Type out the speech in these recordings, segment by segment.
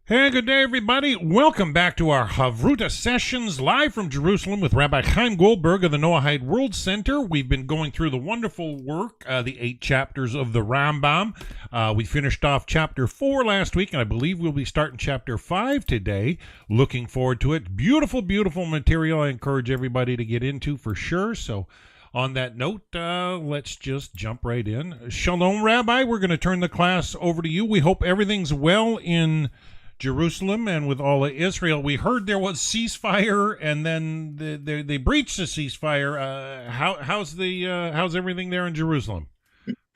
Hey, good day, everybody. Welcome back to our Chavruta sessions live from Jerusalem with Rabbi Chaim Goldberg of the Noahide World Center. We've been going through the wonderful work, the 8 chapters of the Rambam. We finished off chapter 4 last week, and I believe we'll be starting chapter 5 today. Looking forward to it. Beautiful, beautiful material. I encourage everybody to get into for sure. So, on that note, let's just jump right in. Shalom, Rabbi. We're going to turn the class over to you. We hope everything's well in Jerusalem and with all of Israel. We heard there was ceasefire, and then they breached the ceasefire. How's everything there in Jerusalem?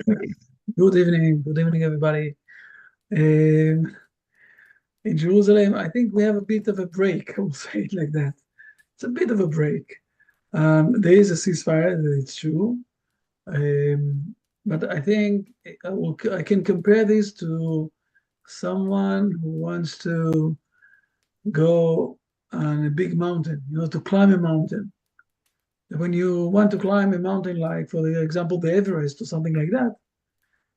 Good evening, everybody. Um, in Jerusalem, I think we have a bit of a break. I will say it like that. It's a bit of a break. There is a ceasefire, it's true, but I think I can compare this to someone who wants to go on a big mountain, to climb a mountain. When you want to climb a mountain, like for the example, the Everest or something like that,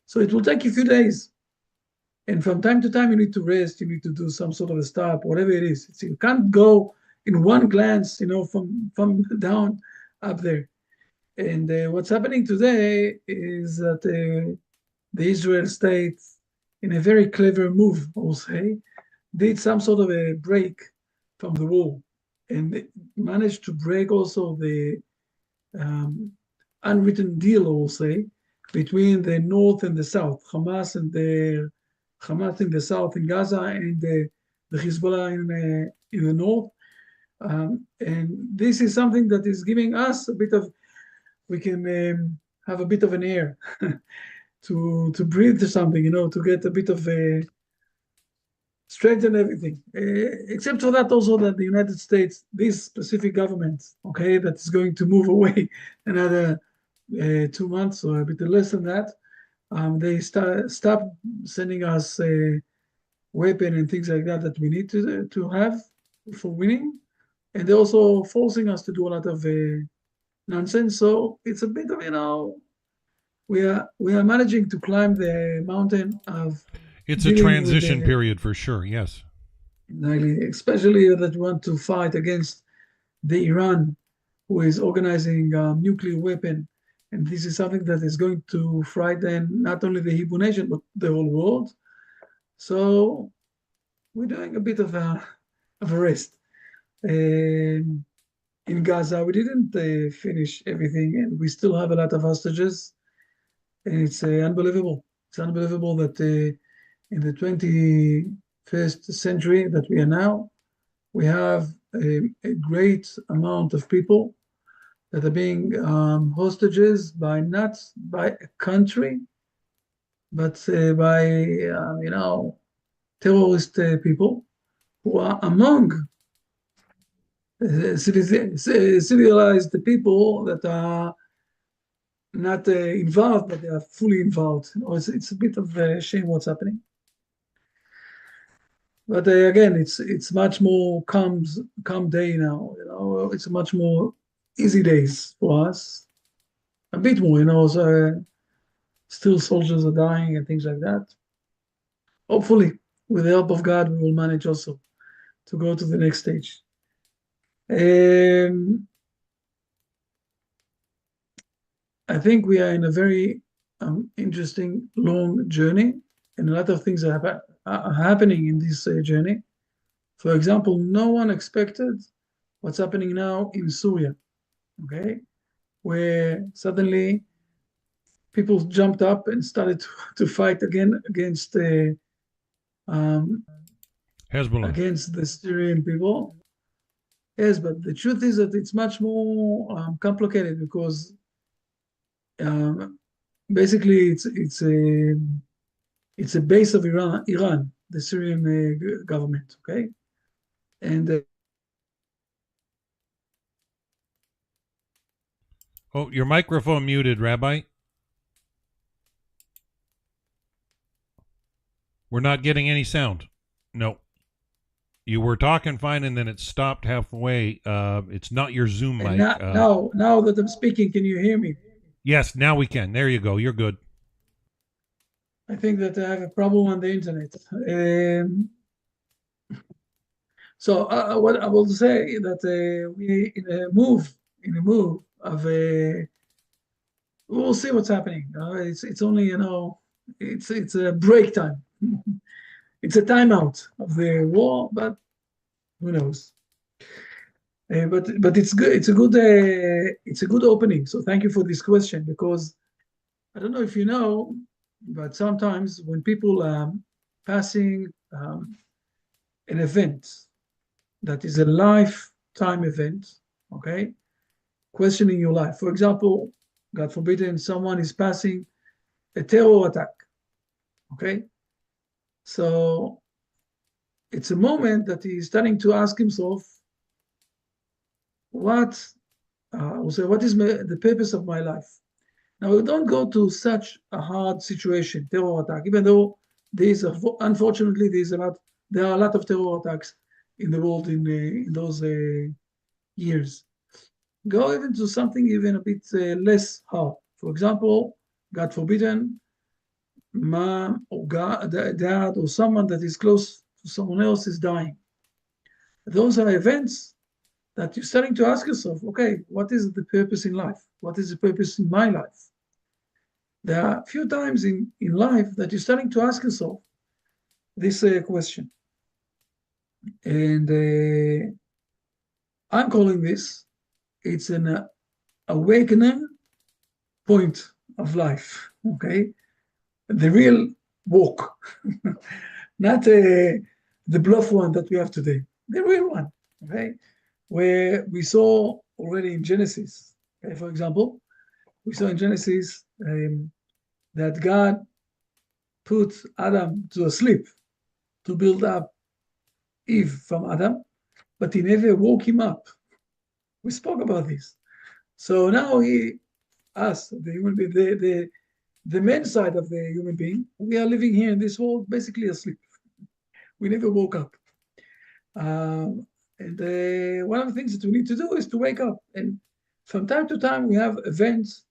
so it will take you a few days. And from time to time, you need to rest, you need to do some sort of a stop, whatever it is. You can't go in one glance, from down up there. And what's happening today is that the Israel state, in a very clever move, I will say, did some sort of a break from the wall and managed to break also the unwritten deal, I will say, between the north and the south, Hamas in the south in Gaza and the Hezbollah in the north. And this is something that is giving us a bit of, we can have a bit of an air to breathe something, to get a bit of a strength and everything. Except for that, also that the United States, this specific government, okay, that is going to move away another 2 months or a bit less than that. They stop sending us weapon and things like that we need to have for winning, and they're also forcing us to do a lot of nonsense. So it's a bit of we are managing to climb the mountain of It's a dealing with transition period for sure. Yes. especially that we want to fight against the Iran, who is organizing nuclear weapon. And this is something that is going to frighten not only the Hebrew nation, but the whole world. So we're doing a bit of a rest. In Gaza, we didn't finish everything, and we still have a lot of hostages. And it's unbelievable. It's unbelievable that in the 21st century that we are now, we have a great amount of people that are being hostages by not by a country, but by terrorist people who are among civilized people that are not involved, but they are fully involved. It's a bit of a shame what's happening. But again, it's much more calm day now. It's much more easy days for us. A bit more, So still soldiers are dying and things like that. Hopefully, with the help of God, we will manage also to go to the next stage. I think we are in a very interesting, long journey, and a lot of things are happening in this journey. For example, no one expected what's happening now in Syria, okay, where suddenly people jumped up and started to fight again um, Hezbollah. against the Syrian people. Yes, but the truth is that it's much more complicated because um, basically it's a base of Iran, the Syrian government, okay, and Oh, your microphone muted, Rabbi. We're not getting any sound. No. You were talking fine, and then it stopped halfway. It's not your Zoom and mic. now that I'm speaking, can you hear me? Yes, now we can. There you go. You're good. I think that I have a problem on the internet. So what I will say that we in a move of we'll see what's happening. It's only it's a break time. It's a timeout of the war, but who knows? But it's good. It's a good opening. So thank you for this question, because I don't know if you know, but sometimes when people passing an event that is a lifetime event, okay, questioning your life. For example, God forbid, someone is passing a terror attack, okay? So it's a moment that he's starting to ask himself, what is the purpose of my life? Now, we don't go to such a hard situation, terror attack, even though unfortunately, there are a lot of terror attacks in the world in those years. Go even to something even a bit less hard. For example, God forbidden, mom or dad or someone that is close to someone else is dying. Those are events that you're starting to ask yourself, okay, what is the purpose in life? What is the purpose in my life? There are a few times in life that you're starting to ask yourself this question. And I'm calling this, it's an awakening point of life, okay? The real walk, not the bluff one that we have today, the real one, okay? Where we saw already in Genesis, okay, for example, we saw in Genesis that God put Adam to sleep to build up Eve from Adam, but he never woke him up. We spoke about this. So now us, the human being, the man side of the human being, we are living here in this world basically asleep. We never woke up. And one of the things that we need to do is to wake up. And from time to time, we have events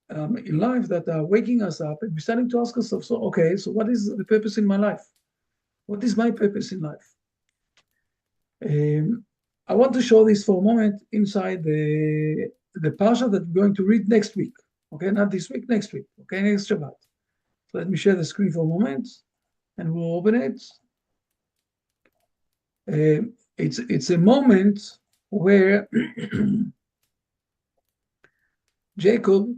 in life that are waking us up, and we're starting to ask ourselves, so what is the purpose in my life? What is my purpose in life? I want to show this for a moment inside the parsha that we're going to read next week. Okay, not this week, next week. Okay, next Shabbat. So let me share the screen for a moment, and we'll open it. It's a moment where Jacob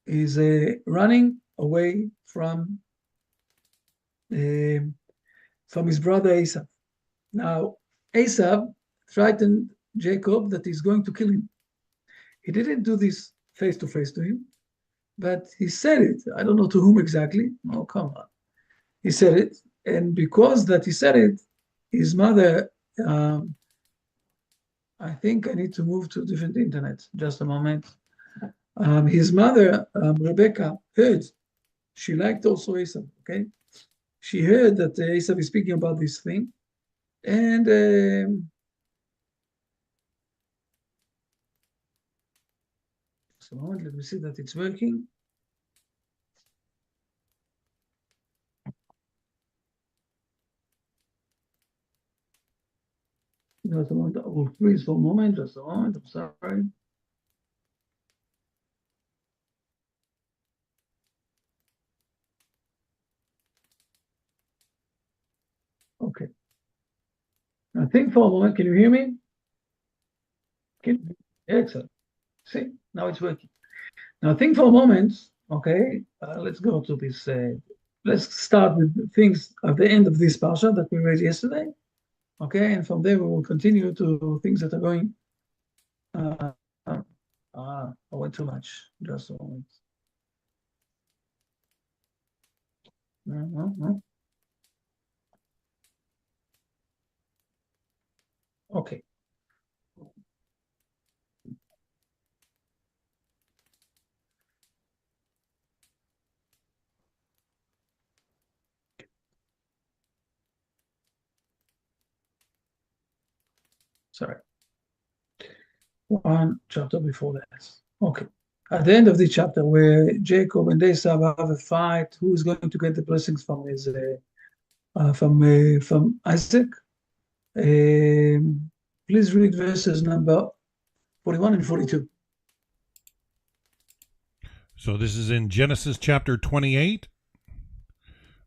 is running away from his brother Esau. Now, Esau frightened Jacob that he's going to kill him. He didn't do this face to face to him, but he said it. I don't know to whom exactly. Oh, come on. He said it, and because that he said it, his mother, I think I need to move to a different internet. Just a moment. His mother, Rebecca, heard. She liked also Esau, okay? She heard that Esau is speaking about this thing. And just a moment, let me see that it's working. Just a moment, I will freeze for a moment, just a moment, I'm sorry. Okay. Now think for a moment, can you hear me? Excellent. See, now it's working. Now think for a moment, okay, let's go to this, let's start with things at the end of this parsha that we read yesterday, okay, and from there we will continue to things that are going, I went too much, just a moment. No. Okay. Sorry. One chapter before that. Okay. At the end of the chapter, where Jacob and Esau have a fight, who is going to get the blessings from his from Isaac? Please read verses number 41 and 42. So this is in Genesis chapter 28,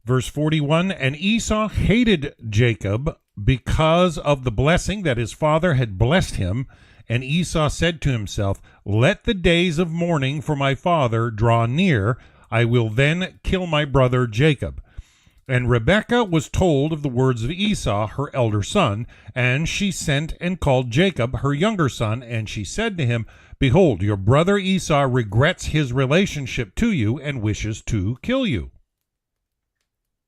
verse 41. And Esau hated Jacob because of the blessing that his father had blessed him. And Esau said to himself, let the days of mourning for my father draw near. I will then kill my brother Jacob. And Rebekah was told of the words of Esau, her elder son, and she sent and called Jacob, her younger son, and she said to him, behold, your brother Esau regrets his relationship to you and wishes to kill you.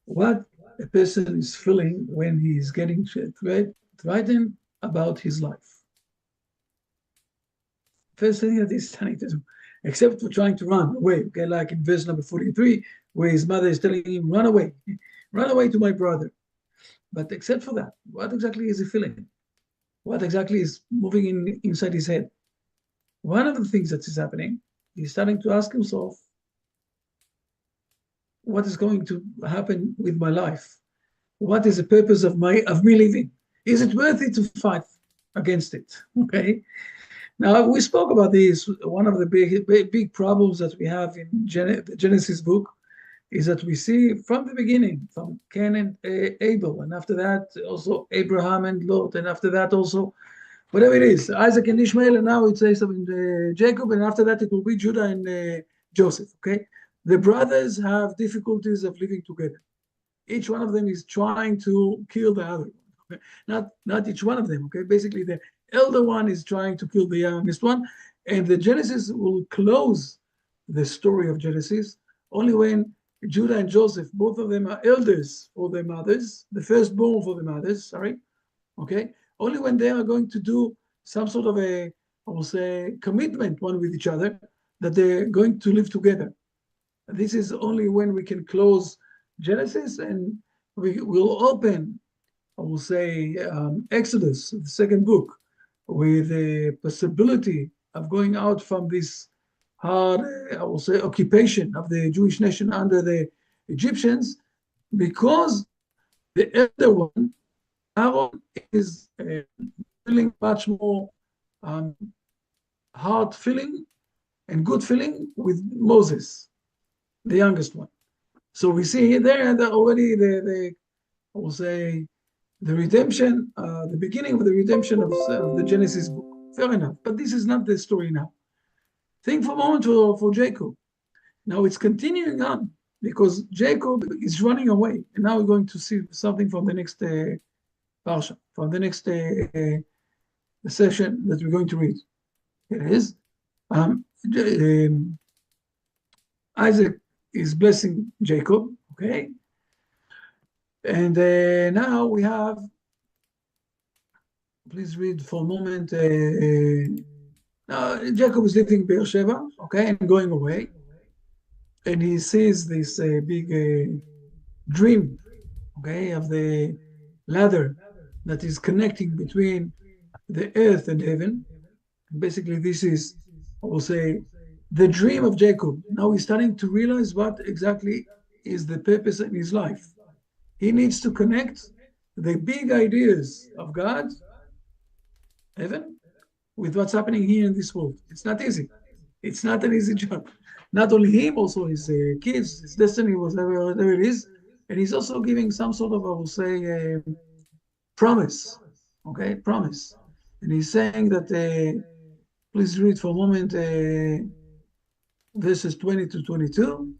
What a person is feeling when he is getting threatened about his life. First thing that he's trying to do, except for trying to run away, okay, like in verse number 43, where his mother is telling him, run away to my brother. But except for that, what exactly is he feeling? What exactly is moving inside his head? One of the things that is happening, he's starting to ask himself, what is going to happen with my life? What is the purpose of me living? Is it worth it to fight against it? Okay. Now, we spoke about this. One of the big problems that we have in the Genesis book is that we see from the beginning, from Cain and Abel, and after that also Abraham and Lot, and after that also whatever it is, Isaac and Ishmael, and now it says in Jacob, and after that it will be Judah and Joseph. Okay, the brothers have difficulties of living together. Each one of them is trying to kill the other. Okay? Not each one of them. Okay, basically the elder one is trying to kill the youngest one, and the Genesis will close the story of Genesis only when Judah and Joseph, both of them are elders for their mothers, the firstborn for the mothers, sorry, okay? Only when they are going to do some sort of I will say, commitment one with each other, that they're going to live together. This is only when we can close Genesis, and we will open, I will say, Exodus, the second book, with the possibility of going out from this hard, I will say, occupation of the Jewish nation under the Egyptians, because the elder one, Aaron, is feeling much more hard feeling and good feeling with Moses, the youngest one. So we see there that already I will say, the redemption, the beginning of the redemption of the Genesis book. Fair enough, but this is not the story now. Think for a moment for Jacob. Now it's continuing on because Jacob is running away, and now we're going to see something from the next parsha, from the next session that we're going to read. Here it is. Isaac is blessing Jacob, okay? And now we have, please read for a moment. Now Jacob is leaving Beersheba, okay, and going away. And he sees this big dream, okay, of the ladder that is connecting between the earth and heaven. Basically, this is, I will say, the dream of Jacob. Now he's starting to realize what exactly is the purpose in his life. He needs to connect the big ideas of God, heaven, with what's happening here in this world. It's not easy. It's not an easy job. Not only him, also his kids, his destiny, whatever it is. And he's also giving some sort of, I will say, promise. Okay, promise. And he's saying that, please read for a moment, verses 20 to 22.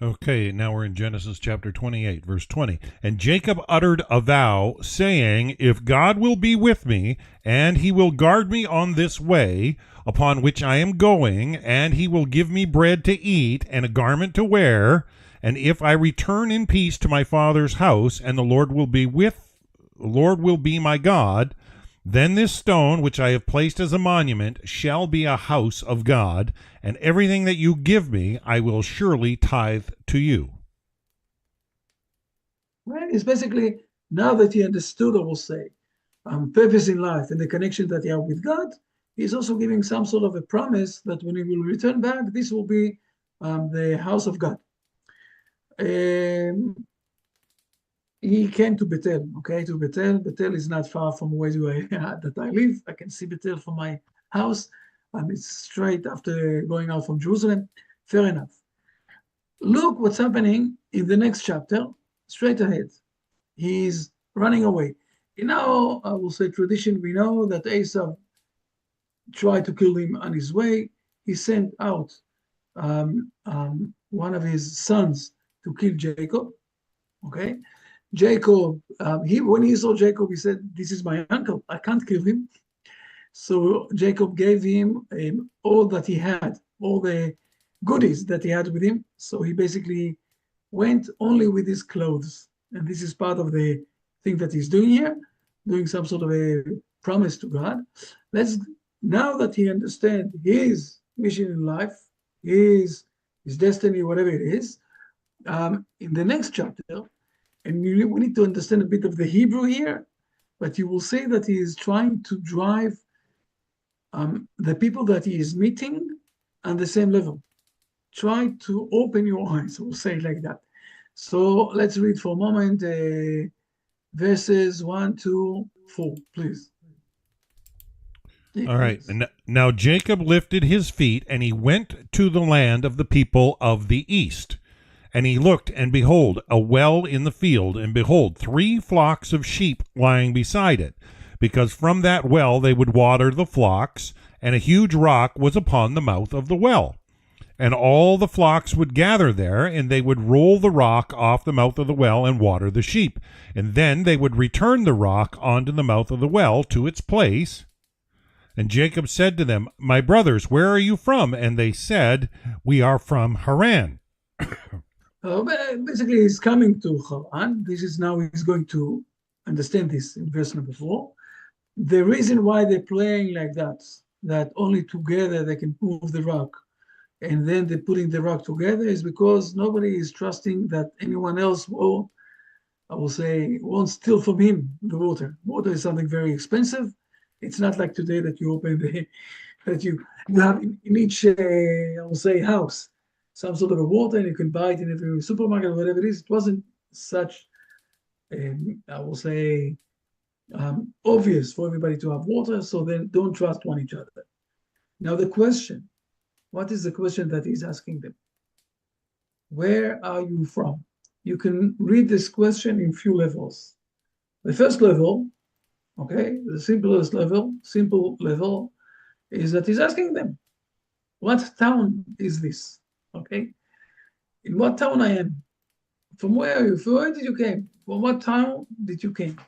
Okay, now we're in Genesis chapter 28, verse 20. And Jacob uttered a vow, saying, if God will be with me, and he will guard me on this way upon which I am going, and he will give me bread to eat and a garment to wear, and if I return in peace to my father's house, and the Lord will be my God, then this stone which I have placed as a monument shall be a house of God, and everything that you give me I will surely tithe to you. Right? It's basically, now that he understood, I will say, purpose in life and the connection that he has with God, he's also giving some sort of a promise that when he will return back, this will be the house of God. he came to Bethel, okay, to Bethel. Bethel is not far from where that I live. I can see Bethel from my house, and it's straight after going out from Jerusalem. Fair enough. Look what's happening in the next chapter, straight ahead. He's running away. In our, I will say, tradition, we know that Esau tried to kill him on his way. He sent out one of his sons to kill Jacob. Okay, Jacob. When he saw Jacob, he said, "This is my uncle. I can't kill him." So Jacob gave him all that he had, all the goodies that he had with him. So he basically went only with his clothes, and this is part of the thing that he's doing here, doing some sort of a promise to God. Now that he understands his mission in life, his destiny, whatever it is, in the next chapter, and we need to understand a bit of the Hebrew here, but you will see that he is trying to drive the people that he is meeting on the same level. Try to open your eyes, we'll say it like that. So let's read for a moment verses 1, 2, 4, please. All right. And now Jacob lifted his feet, and he went to the land of the people of the east. And he looked, and behold, a well in the field, and behold, 3 flocks of sheep lying beside it, because from that well they would water the flocks, and a huge rock was upon the mouth of the well. And all the flocks would gather there, and they would roll the rock off the mouth of the well and water the sheep. And then they would return the rock onto the mouth of the well to its place. And Jacob said to them, "My brothers, where are you from?" And they said, "We are from Haran." Basically, he's coming to Haran. This is now he's going to understand this in verse number 4. The reason why they're playing like that only together they can move the rock, and then they're putting the rock together, is because nobody is trusting that anyone else will, I will say, won't steal from him the water. Water is something very expensive. It's not like today that you open that you have in each, I will say, house, some sort of a water, and you can buy it in every supermarket or whatever it is. It wasn't such, I will say, obvious for everybody to have water, so then don't trust one each other. Now the question, what is the question that he's asking them? Where are you from? You can read this question in few levels. The first level, okay, the simple level is that he's asking them, what town is this? Okay, in what town I am? From where are you? From where did you came? From what town did you came?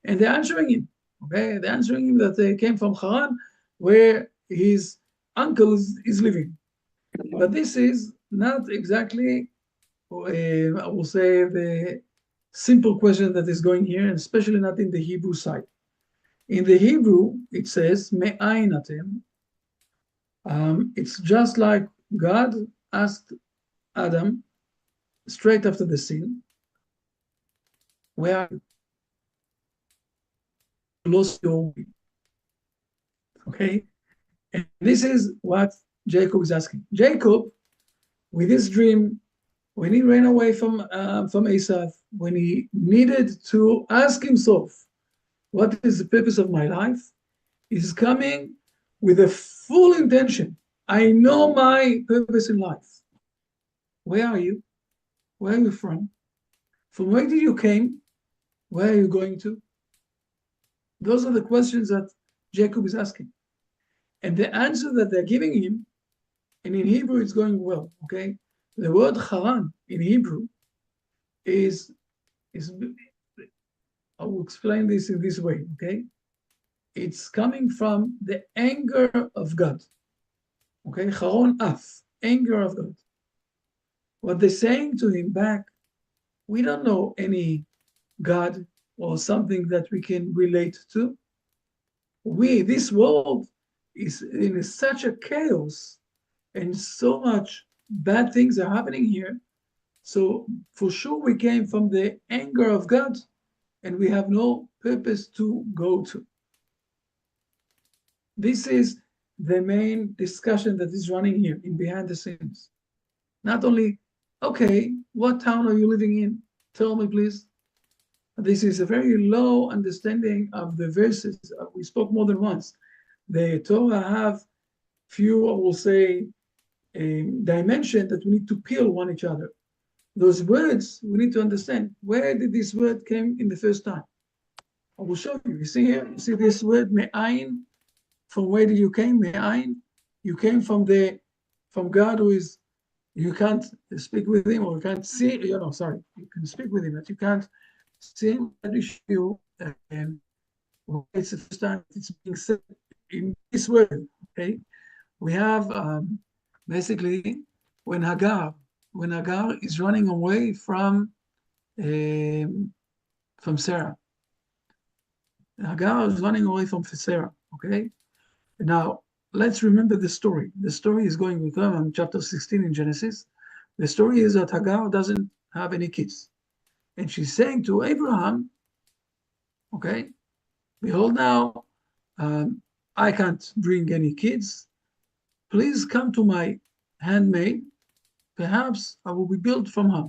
And they're answering him, okay? They're answering him that they came from Haran, where his uncle is living. But this is not exactly, I will say, the simple question that is going here, and especially not in the Hebrew side. In the Hebrew, it says, Me'ayin atem. It's just like God asked Adam straight after the sin, where are you? Lost your way. Okay? And this is what Jacob is asking. Jacob, with his dream, when he ran away from Esau, when he needed to ask himself, what is the purpose of my life? He's coming with a full intention. I know my purpose in life. Where are you? Where are you from? From where did you came? Where are you going to? Those are the questions that Jacob is asking. And the answer that they're giving him, and in Hebrew it's going well, okay? The word Haran in Hebrew is I will explain this in this way, okay? It's coming from the anger of God, okay? Charon af, anger of God. What they're saying to him back, we don't know any God or something that we can relate to. This world is in such a chaos and so much bad things are happening here. So for sure we came from the anger of God and we have no purpose to go to. This is the main discussion that is running here in behind the scenes. Not only, okay, what town are you living in? Tell me, please. This is a very low understanding of the verses. We spoke more than once. The Torah have few, I will say, dimension that we need to peel one each other. Those words, we need to understand, where did this word came in the first time? I will show you. You see here, you see this word me'ayin? From where did you came? Me'ayin? You came from God who is, you can't speak with him or you can't see, sorry, you can speak with him, but you can't see him. That is you. And it's the first time it's being said in this word, okay? We have basically when Hagar is running away from Sarah. Hagar is running away from Sarah, okay? Now, let's remember the story. The story is going with Rambam, chapter 16 in Genesis. The story is that Hagar doesn't have any kids. And she's saying to Abraham, okay, behold now, I can't bring any kids. Please come to my handmaid. Perhaps I will be built from her.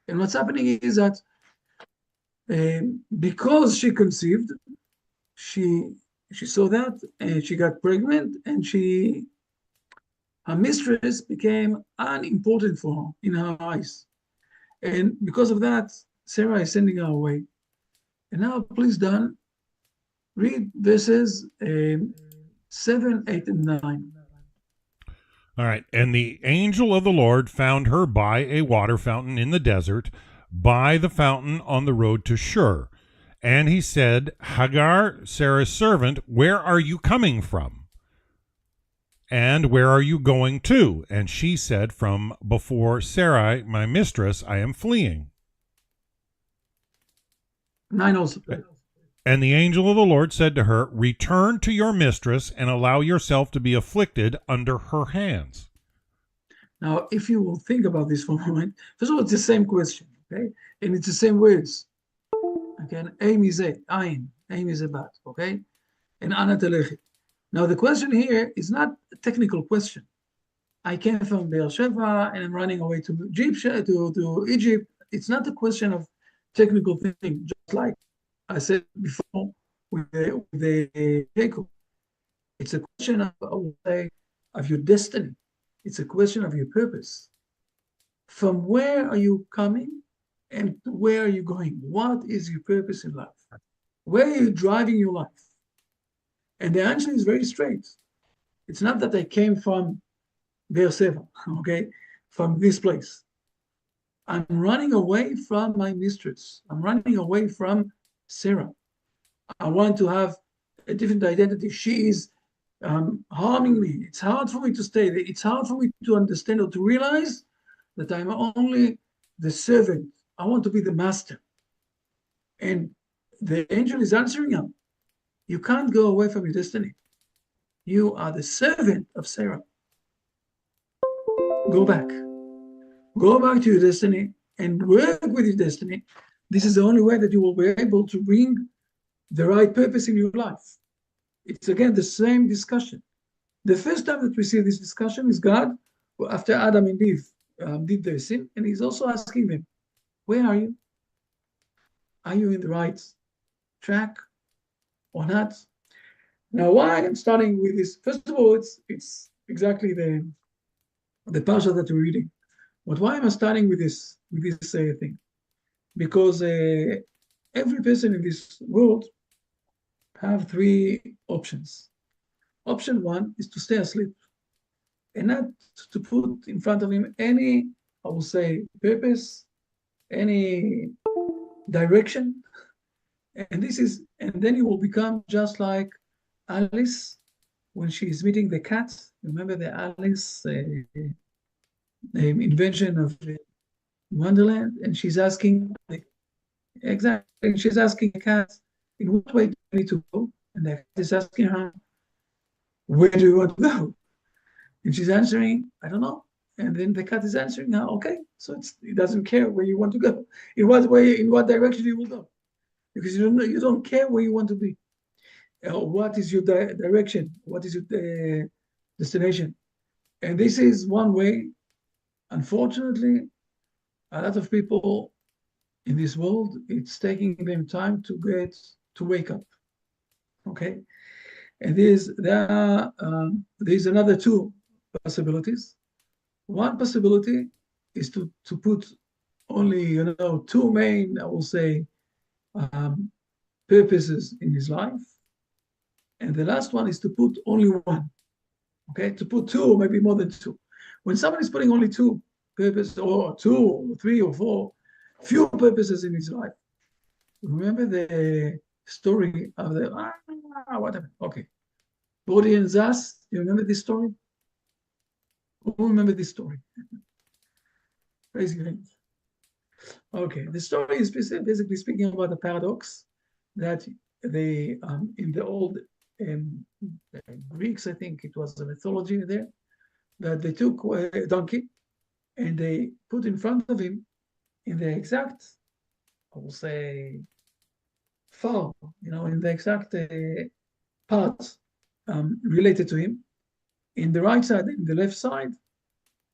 And what's happening is that because she conceived, she saw that and she got pregnant, and her mistress became unimportant for her in her eyes. And because of that, Sarah is sending her away. And now, please, Don, read verses 7, 8, and 9. All right. And the angel of the Lord found her by a water fountain in the desert, by the fountain on the road to Shur. And he said, Hagar, Sarah's servant, where are you coming from? And where are you going to? And she said, from before Sarai, my mistress, I am fleeing. 9 also. And the angel of the Lord said to her, return to your mistress and allow yourself to be afflicted under her hands. Now, if you will think about this for a moment, first of all, it's the same question, okay? And it's the same words. Again, aim is a, aim is a bat, okay? And ana telechi. Now, the question here is not a technical question. I came from Beersheba and I'm running away to Egypt. It's not a question of technical thing, just like I said before with the Jacob. It's a question of, I would say, of your destiny. It's a question of your purpose. From where are you coming and where are you going? What is your purpose in life? Where are you driving your life? And the answer is very straight. It's not that I came from Beersheba, okay, from this place. I'm running away from my mistress. I'm running away from Sarah. I want to have a different identity. She is harming me. It's hard for me to stay there. It's hard for me to understand or to realize that I'm only the servant. I want to be the master. And the angel is answering him. You can't go away from your destiny. You are the servant of Sarah. Go back. Go back to your destiny and work with your destiny. This is the only way that you will be able to bring the right purpose in your life. It's again the same discussion. The first time that we see this discussion is God, after Adam and Eve did their sin, and he's also asking them, where are you? Are you in the right track or not? Now, why I'm starting with this, first of all, it's exactly the parsha that we're reading. But why am I starting with this thing? Because every person in this world have 3 options. Option 1 is to stay asleep and not to put in front of him any, I will say, purpose, any direction. And then he will become just like Alice when she's meeting the cat. Remember the Alice invention of Wonderland? And she's asking, exactly, she's asking the cat, in what way do you need to go? And the cat is asking her, where do you want to go? And she's answering, I don't know. And then the cat is answering her, okay. So it doesn't care where you want to go. In what direction you will go. Because you don't care where you want to be. What is your direction? What is your destination? And this is one way. Unfortunately, a lot of people in this world, it's taking them time to wake up. Okay, and there's another two possibilities. One possibility is to put only two main, I will say, purposes in his life, and the last one is to put only one. Okay, to put two, maybe more than two. When someone is putting only two purposes, or two, or three, or four, few purposes in his life, remember the story of the whatever. Okay, Bodhi and Zas. You remember this story? Who remember this story? Raise your hands. Okay, the story is basically speaking about a paradox that they in the old Greeks, I think it was a mythology there, that they took a donkey and they put in front of him in the exact, I will say, farm, in the exact parts related to him, in the right side and the left side,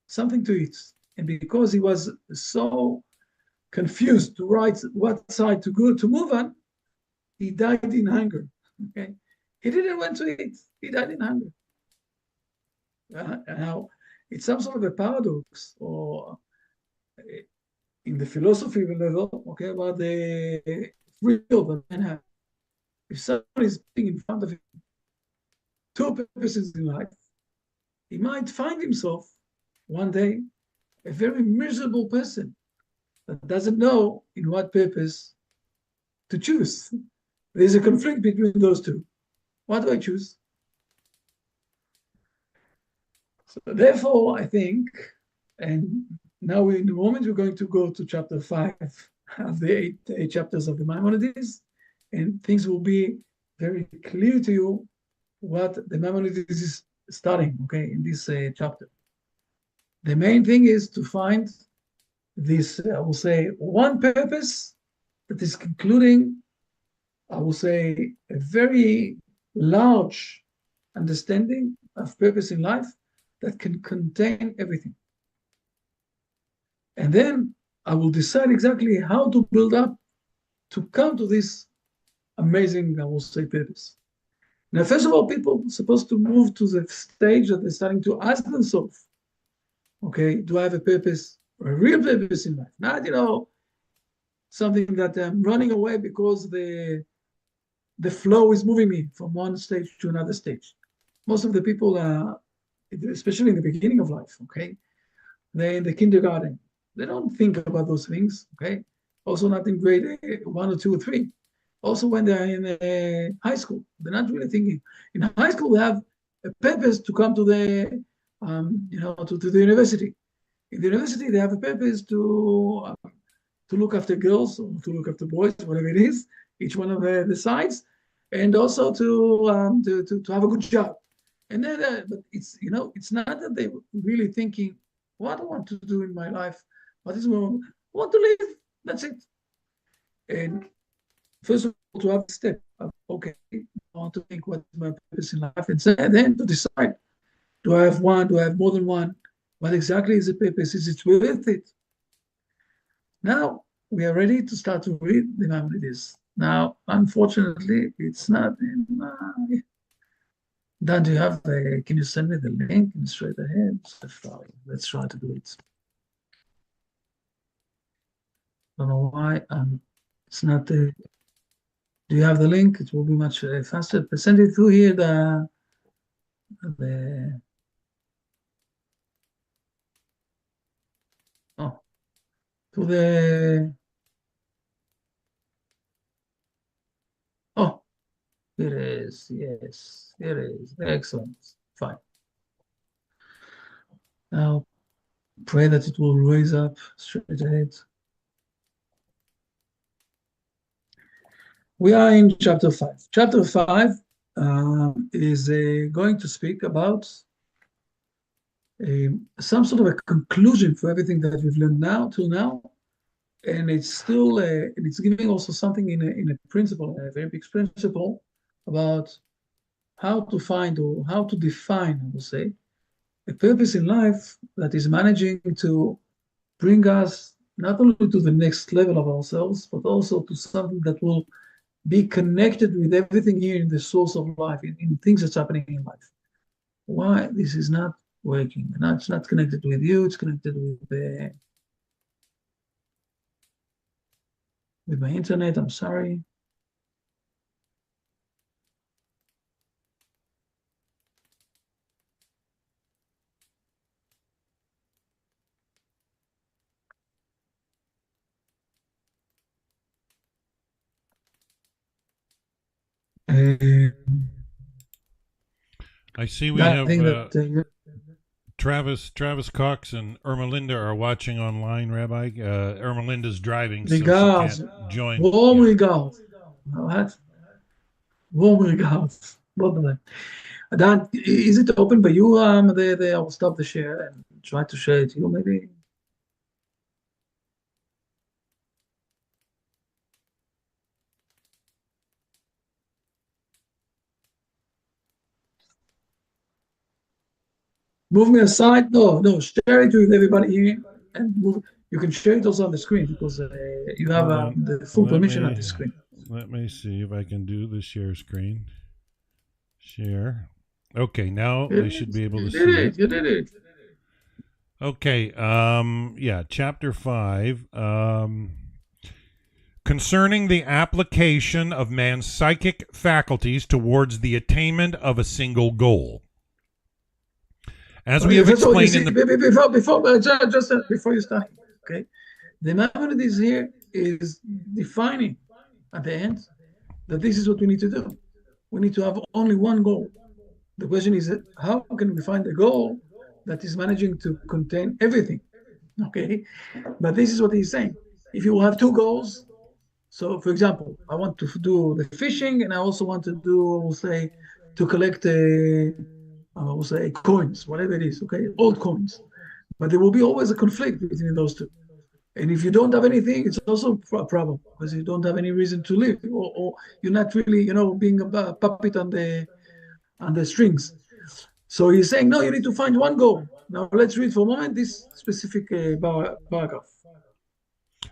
something to eat. And because he was so confused to what side to go to move on, he died in hunger. Okay, he didn't want to eat. He died in hunger. Now, it's some sort of a paradox, or in the philosophy level, okay, about the free will that man have. If someone is putting in front of him two purposes in life, he might find himself one day a very miserable person that doesn't know in what purpose to choose. There's a conflict between those two. What do I choose? So therefore, I think, and now in the moment we're going to go to chapter 5 of the eight chapters of the Maimonides, and things will be very clear to you what the Maimonides is studying, okay, in this chapter. The main thing is to find this, I will say, one purpose that is concluding, I will say, a very large understanding of purpose in life that can contain everything. And then I will decide exactly how to build up to come to this amazing, I will say, purpose. Now, first of all, people are supposed to move to the stage that they're starting to ask themselves, okay, do I have a purpose, a real purpose in life? Not, something that I'm running away because the flow is moving me from one stage to another stage. Most of the people, especially in the beginning of life, okay, they're in the kindergarten. They don't think about those things, okay? Also not in grade 1 or 2 or 3. Also when they're in high school, they're not really thinking. In high school, they have a purpose to come to the, to the university. In the university, they have a purpose to look after girls or to look after boys, whatever it is, each one of the sides, and also to have a good job. And then, but it's not that they're really thinking, what I want to do in my life, what is what I want to live. That's it. And first of all, to have a step of, okay, I want to think what's my purpose in life, and then to decide, do I have one? Do I have more than one? What exactly is the purpose? Is it worth it? Now we are ready to start to read the Maimonides. Now, unfortunately, it's not in my. Dan, do you have can you send me the link straight ahead? Let's try to do it. Don't know why. It's not the. Do you have the link? It will be much faster. Send it through here. The to the. Oh, it is. Yes, it is. Excellent. Fine. Now, pray that it will raise up straight ahead. We are in chapter 5. Chapter 5 is going to speak about some sort of a conclusion for everything that we've learned till now, and it's still it's giving also something in a principle, a very big principle about how to find or how to define, I would say, a purpose in life that is managing to bring us not only to the next level of ourselves, but also to something that will be connected with everything here in the source of life, in things that's happening in life. Why this is not working? It's not connected with you. It's connected with my internet. I'm sorry. I see we I have think that Travis Cox and Ermelinda are watching online, Rabbi. Ermelinda's driving, so she regards, can't join. warm Yeah. regards. What? Warm regards. What? Dan, is it open by you? I'll stop the share and try to share it to you, maybe. Move me aside. No, share it with everybody here and move. You can share it also on the screen because you have Hold on. the full permission on the screen. Let me see if I can do the share screen. Share. Okay, now they should be able to see it. You did it. Okay, yeah, chapter 5. Concerning the application of man's psychic faculties towards the attainment of a single goal. As we have explained in the... Before you start, okay? The Maimonides here is defining at the end that this is what we need to do. We need to have only one goal. The question is, how can we find a goal that is managing to contain everything? Okay, but this is what he's saying. If you have two goals, so for example, I want to do the fishing, and I also want to do, I will say, to collect coins, whatever it is, okay, old coins. But there will be always a conflict between those two. And if you don't have anything, it's also a problem because you don't have any reason to live, or you're not really, being a puppet on the strings. So he's saying, no, you need to find one goal. Now let's read for a moment this specific paragraph.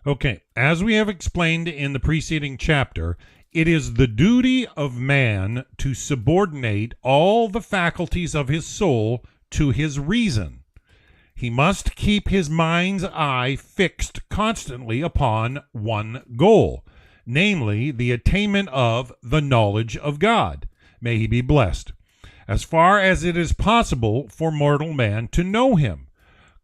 Okay, as we have explained in the preceding chapter, it is the duty of man to subordinate all the faculties of his soul to his reason. He must keep his mind's eye fixed constantly upon one goal, namely the attainment of the knowledge of God. May he be blessed. As far as it is possible for mortal man to know him.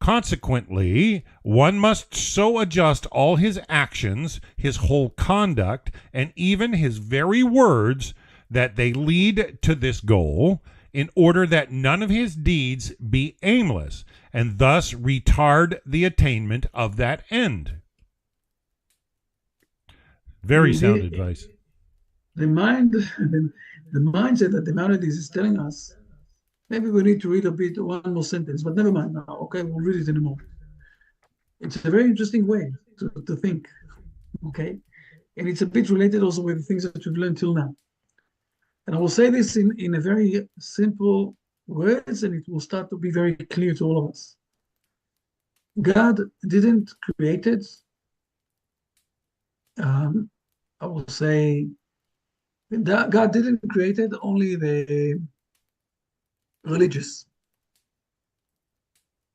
Consequently, one must so adjust all his actions, his whole conduct, and even his very words that they lead to this goal, in order that none of his deeds be aimless, and thus retard the attainment of that end. Very sound advice. The mindset that the Maimonides is telling us, maybe we need to read one more sentence, but never mind now. Okay, we'll read it in a moment. It's a very interesting way to think, okay? And it's a bit related also with the things that we've learned till now. And I will say this in a very simple words, and it will start to be very clear to all of us. God didn't create it, I will say, God didn't create it only the religious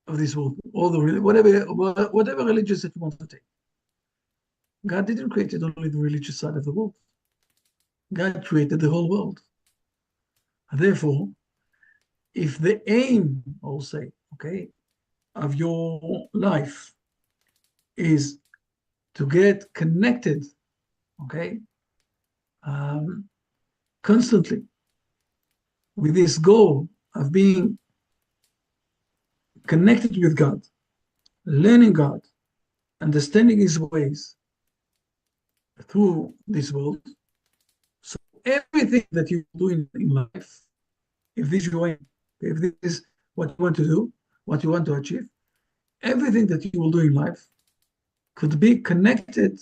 of this world, all the whatever religious that you want to take. God didn't create it only the religious side of the world. God created the whole world. Therefore, if the aim, I'll say, okay, of your life is to get connected, okay, constantly with this goal of being connected with God, learning God, understanding his ways through this world. So everything that you do in life, if this is what you want to do, what you want to achieve, everything that you will do in life could be connected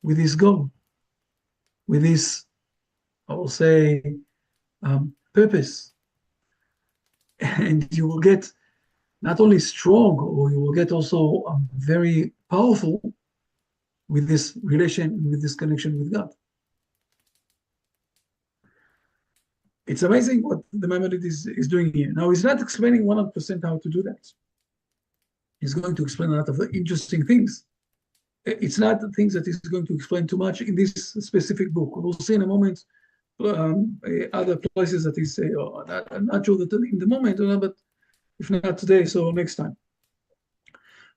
with this goal, with this, I will say, purpose. And you will get not only strong, or you will get also very powerful with this relation, with this connection with God. It's amazing what the Maimonides is doing here. Now, he's not explaining 100% how to do that. He's going to explain a lot of interesting things. It's not the things that he's going to explain too much in this specific book. We'll see in a moment other places that he say, oh, I'm not sure that in the moment, but if not today, so next time.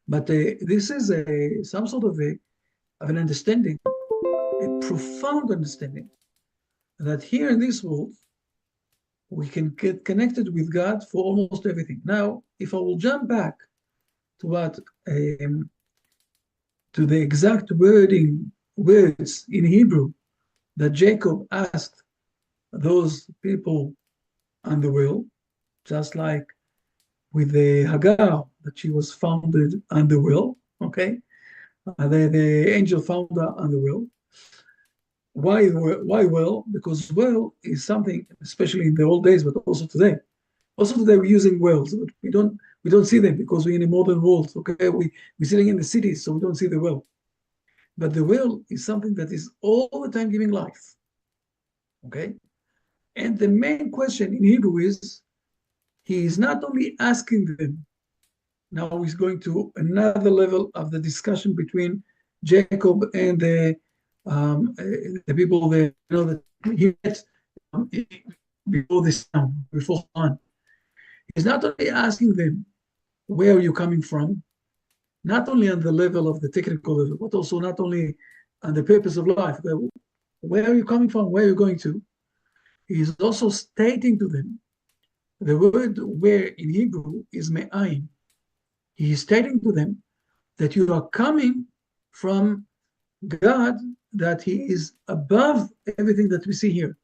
But this is some sort of an understanding, a profound understanding, that here in this world, we can get connected with God for almost everything. Now, if I will jump back to what to the exact words in Hebrew that Jacob asked those people on the well, just like with the Hagar, that she was founded on the well, okay? The angel found her on the well. Why well? Because well is something, especially in the old days, but also today. Also today we're using wells, but we don't see them because we're in a modern world. Okay, we're sitting in the cities, so we don't see the well. But the well is something that is all the time giving life. Okay, and the main question in Hebrew is, he is not only asking them. Now he's going to another level of the discussion between Jacob and the people that that he met before this time, before time. He's not only asking them, where are you coming from? Not only on the level of the technical level, but also not only on the purpose of life. Where are you coming from? Where are you going to? He's also stating to them, the word where in Hebrew is me'ayin. He is stating to them that you are coming from God, that he is above everything that we see here.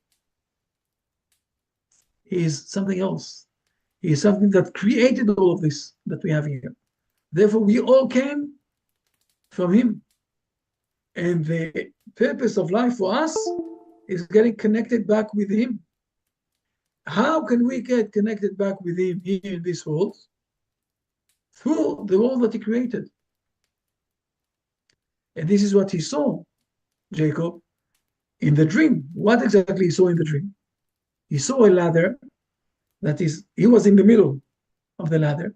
He is something else. He is something that created all of this that we have here. Therefore, we all came from him. And the purpose of life for us is getting connected back with him. How can we get connected back with him here in this world? Through the world that he created. And this is what he saw, Jacob, in the dream. What exactly he saw in the dream? He saw a ladder that is, he was in the middle of the ladder,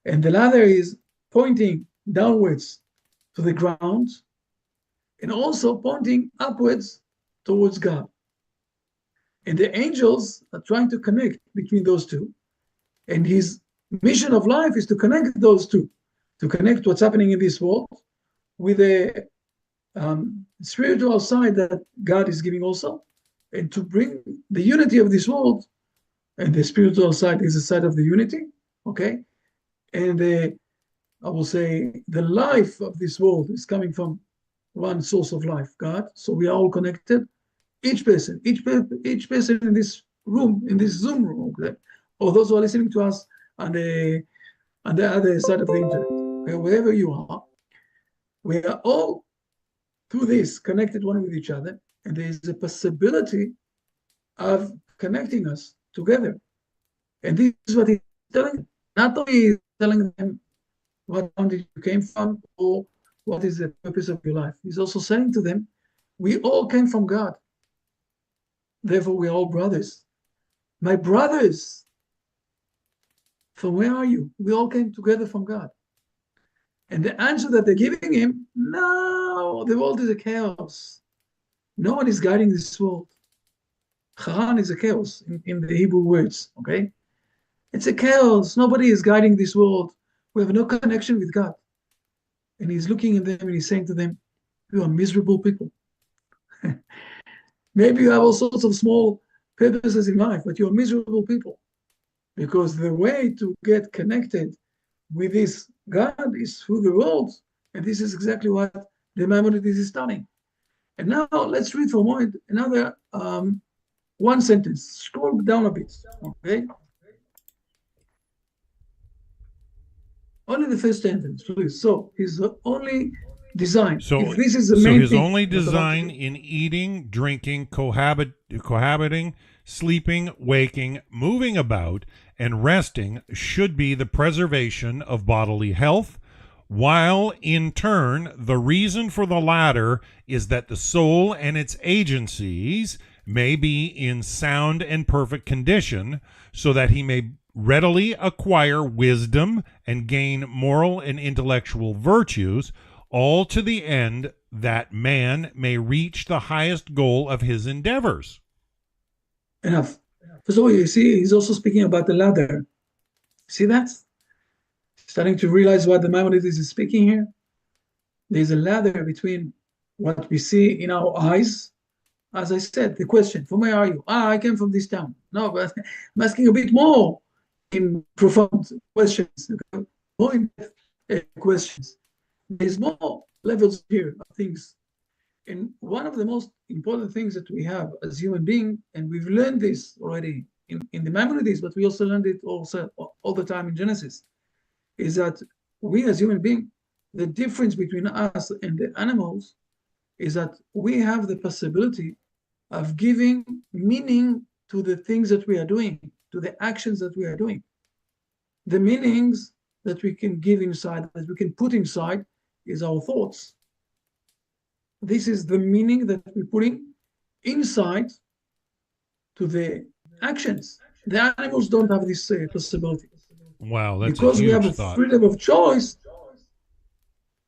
and the ladder is pointing downwards to the ground and also pointing upwards towards God. And the angels are trying to connect between those two. And his mission of life is to connect those two, to connect what's happening in this world with a spiritual side that God is giving also, and to bring the unity of this world. And the spiritual side is the side of the unity, okay? And I will say the life of this world is coming from one source of life, God. So we are all connected. Each person in this room, in this Zoom room, okay? Or those who are listening to us on the other side of the internet, okay? Wherever you are, we are all through this connected one with each other, and there is a possibility of connecting us together. And this is what he's telling them. Not only telling them what country you came from or what is the purpose of your life. He's also saying to them, we all came from God. Therefore, we are all brothers. My brothers, from where are you? We all came together from God. And the answer that they're giving him, no, the world is a chaos. No one is guiding this world. Haran is a chaos in the Hebrew words, okay? It's a chaos. Nobody is guiding this world. We have no connection with God. And he's looking at them and he's saying to them, you are miserable people. Maybe you have all sorts of small purposes in life, but you're miserable people. Because the way to get connected with this God is through the world. And this is exactly what the Maimonides is studying. And now let's read for a moment another one sentence. Scroll down a bit, okay? Only the first sentence, please. So his only design. So, if this is the main his thing, only design in eating, drinking, cohabiting, sleeping, waking, moving about, and resting should be the preservation of bodily health, while in turn the reason for the latter is that the soul and its agencies may be in sound and perfect condition, so that he may readily acquire wisdom and gain moral and intellectual virtues, all to the end that man may reach the highest goal of his endeavors. Enough. First of all, you see, he's also speaking about the ladder. See that? Starting to realize what the Maimonides is speaking here. There's a ladder between what we see in our eyes. As I said, the question, from where are you? I came from this town. No, but I'm asking a bit more in profound questions, more in-depth questions. There's more levels here of things. And one of the most important things that we have as human beings, and we've learned this already in the Maimonides, but we also learned it also all the time in Genesis, is that we as human beings, the difference between us and the animals is that we have the possibility of giving meaning to the things that we are doing, to the actions that we are doing. The meanings that we can give inside, that we can put inside, is our thoughts. This is the meaning that we're putting inside to the actions. The animals don't have this possibility. Wow, that's because a huge we have a thought. freedom of choice.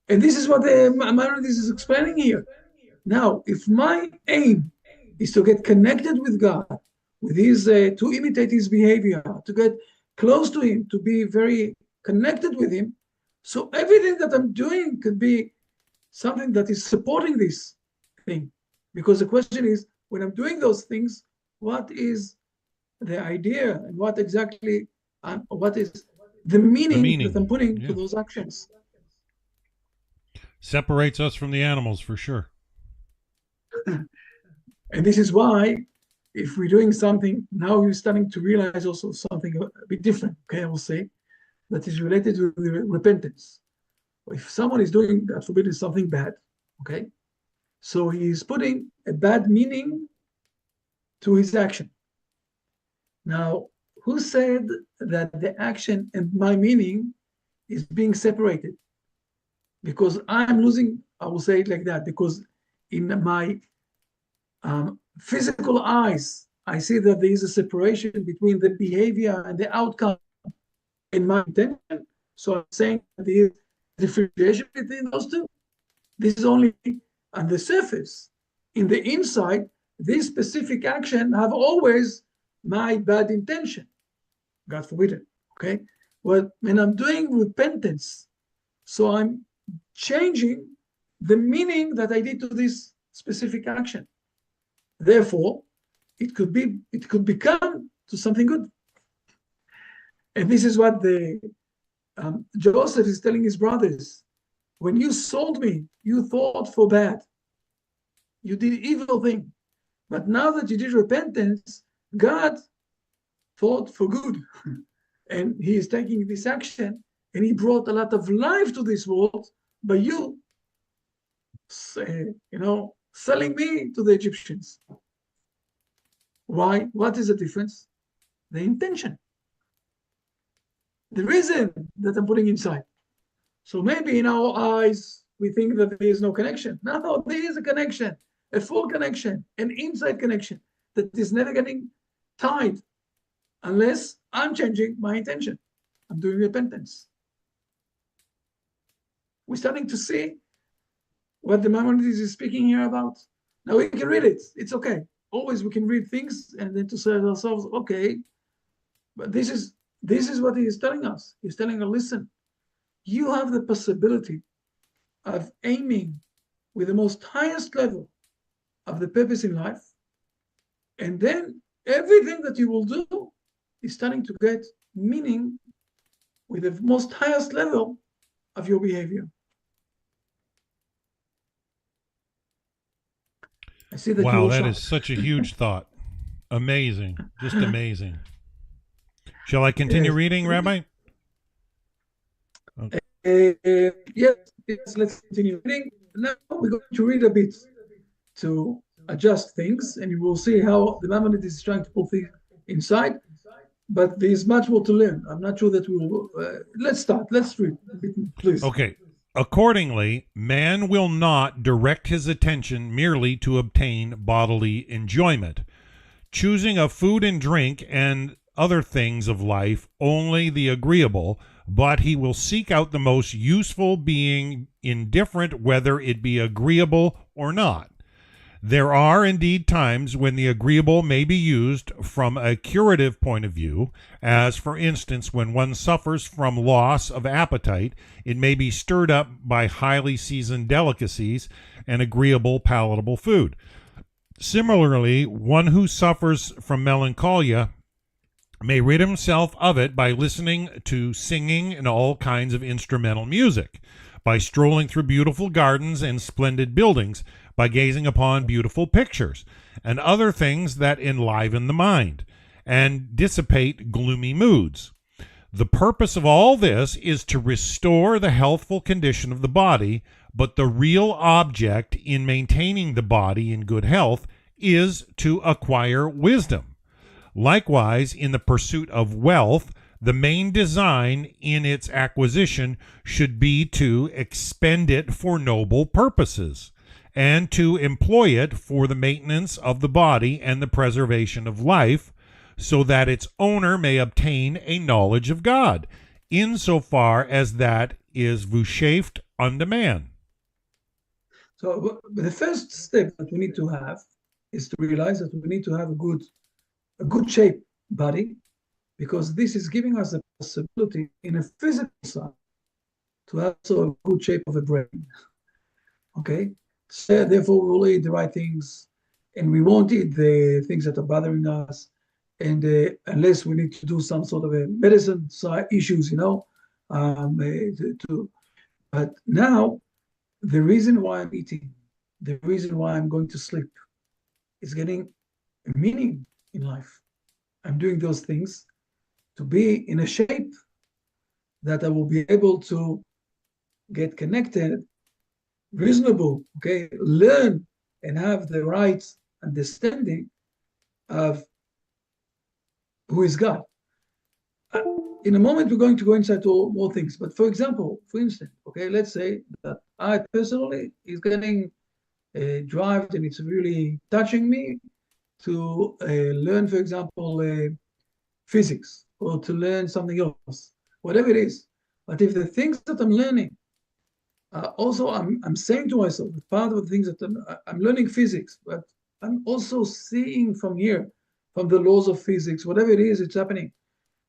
And this is what the Maimonides is explaining here. Now, if my aim is to get connected with God, with his, to imitate his behavior, to get close to him, to be very connected with him, so everything that I'm doing could be something that is supporting this thing. Because the question is, when I'm doing those things, what is the idea and what exactly, what is the meaning that I'm putting to those actions? Separates us from the animals for sure. And this is why, if we're doing something, now we're starting to realize also something a bit different, okay, I will say, that is related to repentance. If someone is doing, God forbid, something bad, okay, so he is putting a bad meaning to his action. Now, who said that the action and my meaning is being separated? Because I'm losing, I will say it like that, because in my physical eyes, I see that there is a separation between the behavior and the outcome in my intention. So I'm saying that there is differentiation between those two. This is only on the surface. In the inside, this specific action have always my bad intention. God forbid it. Okay. Well, when I'm doing repentance, so I'm changing the meaning that I did to this specific action. Therefore, it could become to something good. And this is what the Joseph is telling his brothers. When you sold me, you thought for bad. You did evil thing. But now that you did repentance, God thought for good. And he is taking this action, and he brought a lot of life to this world by you, selling me to the Egyptians. Why? What is the difference? The intention. The reason that I'm putting inside. So maybe in our eyes, we think that there is no connection. No, there is a connection, a full connection, an inside connection that is never getting tied unless I'm changing my intention. I'm doing repentance. We're starting to see what the Maimonides is speaking here about. Now we can read it. It's okay. Always we can read things and then to say to ourselves, okay, but this is what he is telling us. He's telling us, listen, you have the possibility of aiming with the most highest level of the purpose in life, and then everything that you will do is starting to get meaning with the most highest level of your behavior. I see that. Wow, that is such a huge thought. Amazing. Just amazing. Shall I continue reading, Rabbi? Okay. Yes, let's continue reading. Now we're going to read a bit to adjust things, and you will see how the Maimonides is trying to put things inside. but there's much more to learn. I'm not sure that we will. Let's start. Let's read, please. Okay. Accordingly, man will not direct his attention merely to obtain bodily enjoyment, choosing of food and drink and other things of life only the agreeable, but he will seek out the most useful, being indifferent whether it be agreeable or not. There are indeed times when the agreeable may be used from a curative point of view, as for instance when one suffers from loss of appetite, it may be stirred up by highly seasoned delicacies and agreeable palatable food. Similarly, one who suffers from melancholia may rid himself of it by listening to singing and all kinds of instrumental music, by strolling through beautiful gardens and splendid buildings, by gazing upon beautiful pictures, and other things that enliven the mind and dissipate gloomy moods. The purpose of all this is to restore the healthful condition of the body, but the real object in maintaining the body in good health is to acquire wisdom. Likewise, in the pursuit of wealth, the main design in its acquisition should be to expend it for noble purposes, and to employ it for the maintenance of the body and the preservation of life, so that its owner may obtain a knowledge of God, insofar as that is vouchsafed unto man. So the first step that we need to have is to realize that we need to have a good shape body, because this is giving us the possibility in a physical side to have also a good shape of a brain. Okay? So therefore, we will eat the right things, and we won't eat the things that are bothering us, and unless we need to do some sort of a medicine side issues, but now, the reason why I'm eating, the reason why I'm going to sleep, is getting a meaning in life. I'm doing those things to be in a shape that I will be able to get connected, reasonable, okay, learn and have the right understanding of who is God. In a moment, we're going to go inside to more things. But for instance, okay, let's say that I personally is getting a drive and it's really touching me to learn, for example, physics, or to learn something else, whatever it is. But if the things that I'm learning, also I'm saying to myself, part of the things that I'm learning physics, but I'm also seeing from here, from the laws of physics, whatever it is, it's happening.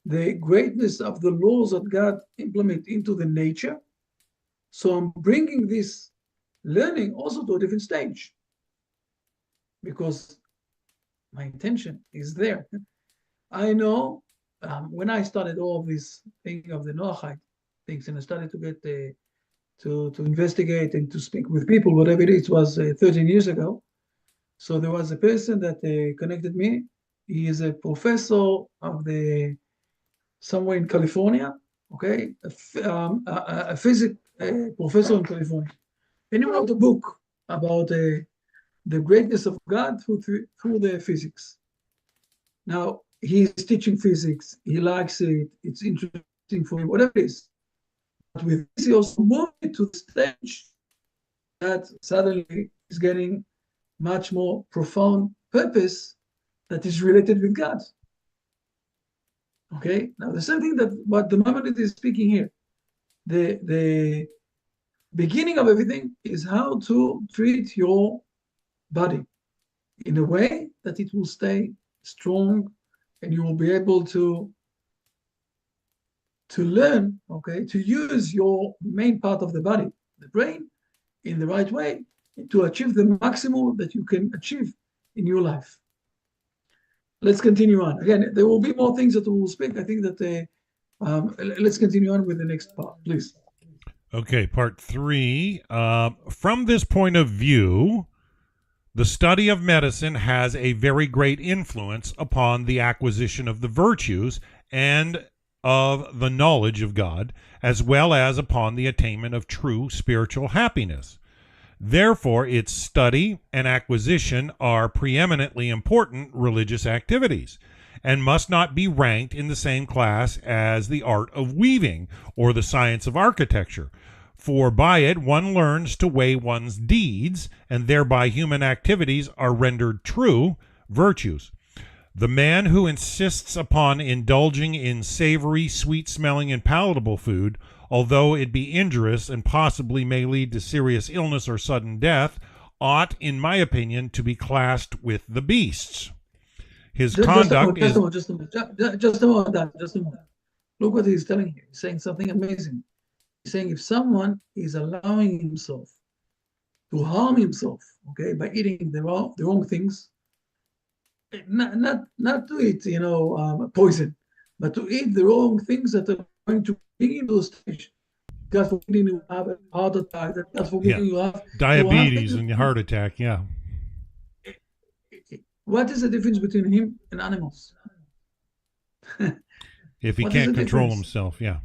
The greatness of the laws that God implement into the nature. So I'm bringing this learning also to a different stage, because my intention is there. I know when I started all this thing of the Noahide things, and I started to get to investigate and to speak with people, whatever it is, was 13 years ago. So there was a person that connected me. He is a professor of somewhere in California, okay, a physics professor in California. And he wrote a book about the greatness of God through the physics. Now, he's teaching physics. He likes it. It's interesting for him, whatever it is. But with this, he also moved to the stage that suddenly is getting much more profound purpose that is related with God. Okay, now the same thing that what the Maimonides is speaking here, the beginning of everything is how to treat your body in a way that it will stay strong, and you will be able to learn, okay, to use your main part of the body, the brain, in the right way to achieve the maximum that you can achieve in your life. Let's continue on. Again, there will be more things that we will speak. I think that let's continue on with the next part, please. Okay, part 3. From this point of view, the study of medicine has a very great influence upon the acquisition of the virtues and of the knowledge of God, as well as upon the attainment of true spiritual happiness. Therefore, its study and acquisition are preeminently important religious activities, and must not be ranked in the same class as the art of weaving or the science of architecture. For by it one learns to weigh one's deeds, and thereby human activities are rendered true virtues. The man who insists upon indulging in savory, sweet-smelling, and palatable food, although it be injurious and possibly may lead to serious illness or sudden death, ought, in my opinion, to be classed with the beasts. His conduct is... Just a moment. Look what he's telling you. He's saying something amazing. He's saying if someone is allowing himself to harm himself, okay, by eating the wrong things, not to eat, poison, but to eat the wrong things that are going to bring him to a stage. God forbid you have a heart attack. God forbid you have diabetes and heart attack. Yeah. What is the difference between him and animals? If he can't control himself, yeah.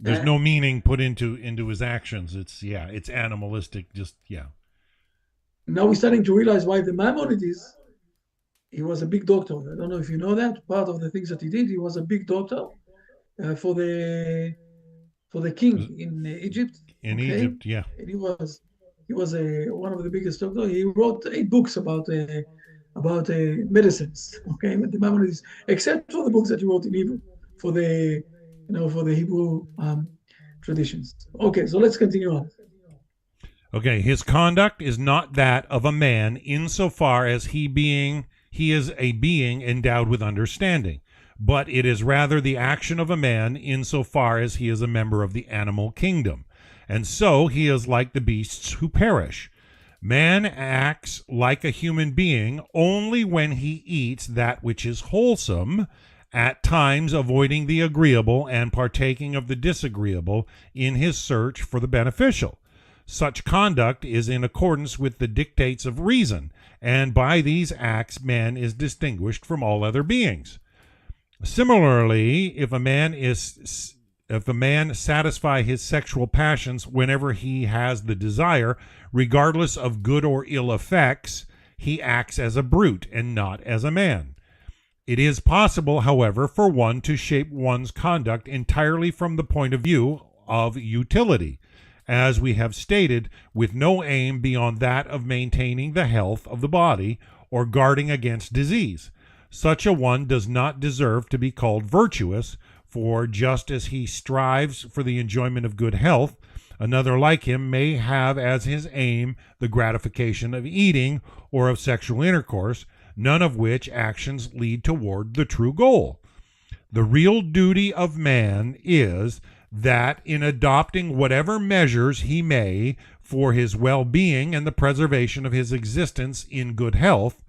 There's no meaning put into his actions. It's animalistic. Now we're starting to realize why the Maimonides. He was a big doctor. I don't know if you know that. Part of the things that he did, he was a big doctor for the king in Egypt. Egypt, yeah. And he was one of the biggest doctors. He wrote 8 books about medicines. Okay, the Maimonides, except for the books that he wrote in Hebrew for the Hebrew traditions. Okay, so let's continue on. Okay, his conduct is not that of a man insofar as he is a being endowed with understanding, but it is rather the action of a man insofar as he is a member of the animal kingdom, and so he is like the beasts who perish. Man acts like a human being only when he eats that which is wholesome, at times avoiding the agreeable and partaking of the disagreeable in his search for the beneficial. Such conduct is in accordance with the dictates of reason, and by these acts man is distinguished from all other beings. Similarly, if a man satisfy his sexual passions whenever he has the desire, regardless of good or ill effects, he acts as a brute and not as a man. It is possible, however, for one to shape one's conduct entirely from the point of view of utility, as we have stated, with no aim beyond that of maintaining the health of the body or guarding against disease. Such a one does not deserve to be called virtuous, for just as he strives for the enjoyment of good health, another like him may have as his aim the gratification of eating or of sexual intercourse, none of which actions lead toward the true goal. The real duty of man is that in adopting whatever measures he may for his well-being and the preservation of his existence in good health,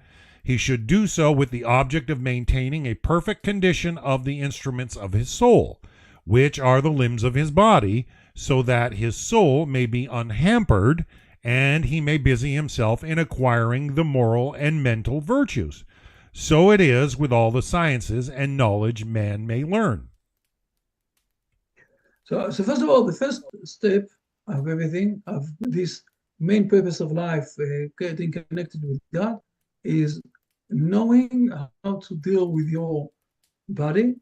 he should do so with the object of maintaining a perfect condition of the instruments of his soul, which are the limbs of his body, so that his soul may be unhampered and he may busy himself in acquiring the moral and mental virtues. So it is with all the sciences and knowledge man may learn. So first of all, the first step of everything, of this main purpose of life, getting connected with God, is knowing how to deal with your body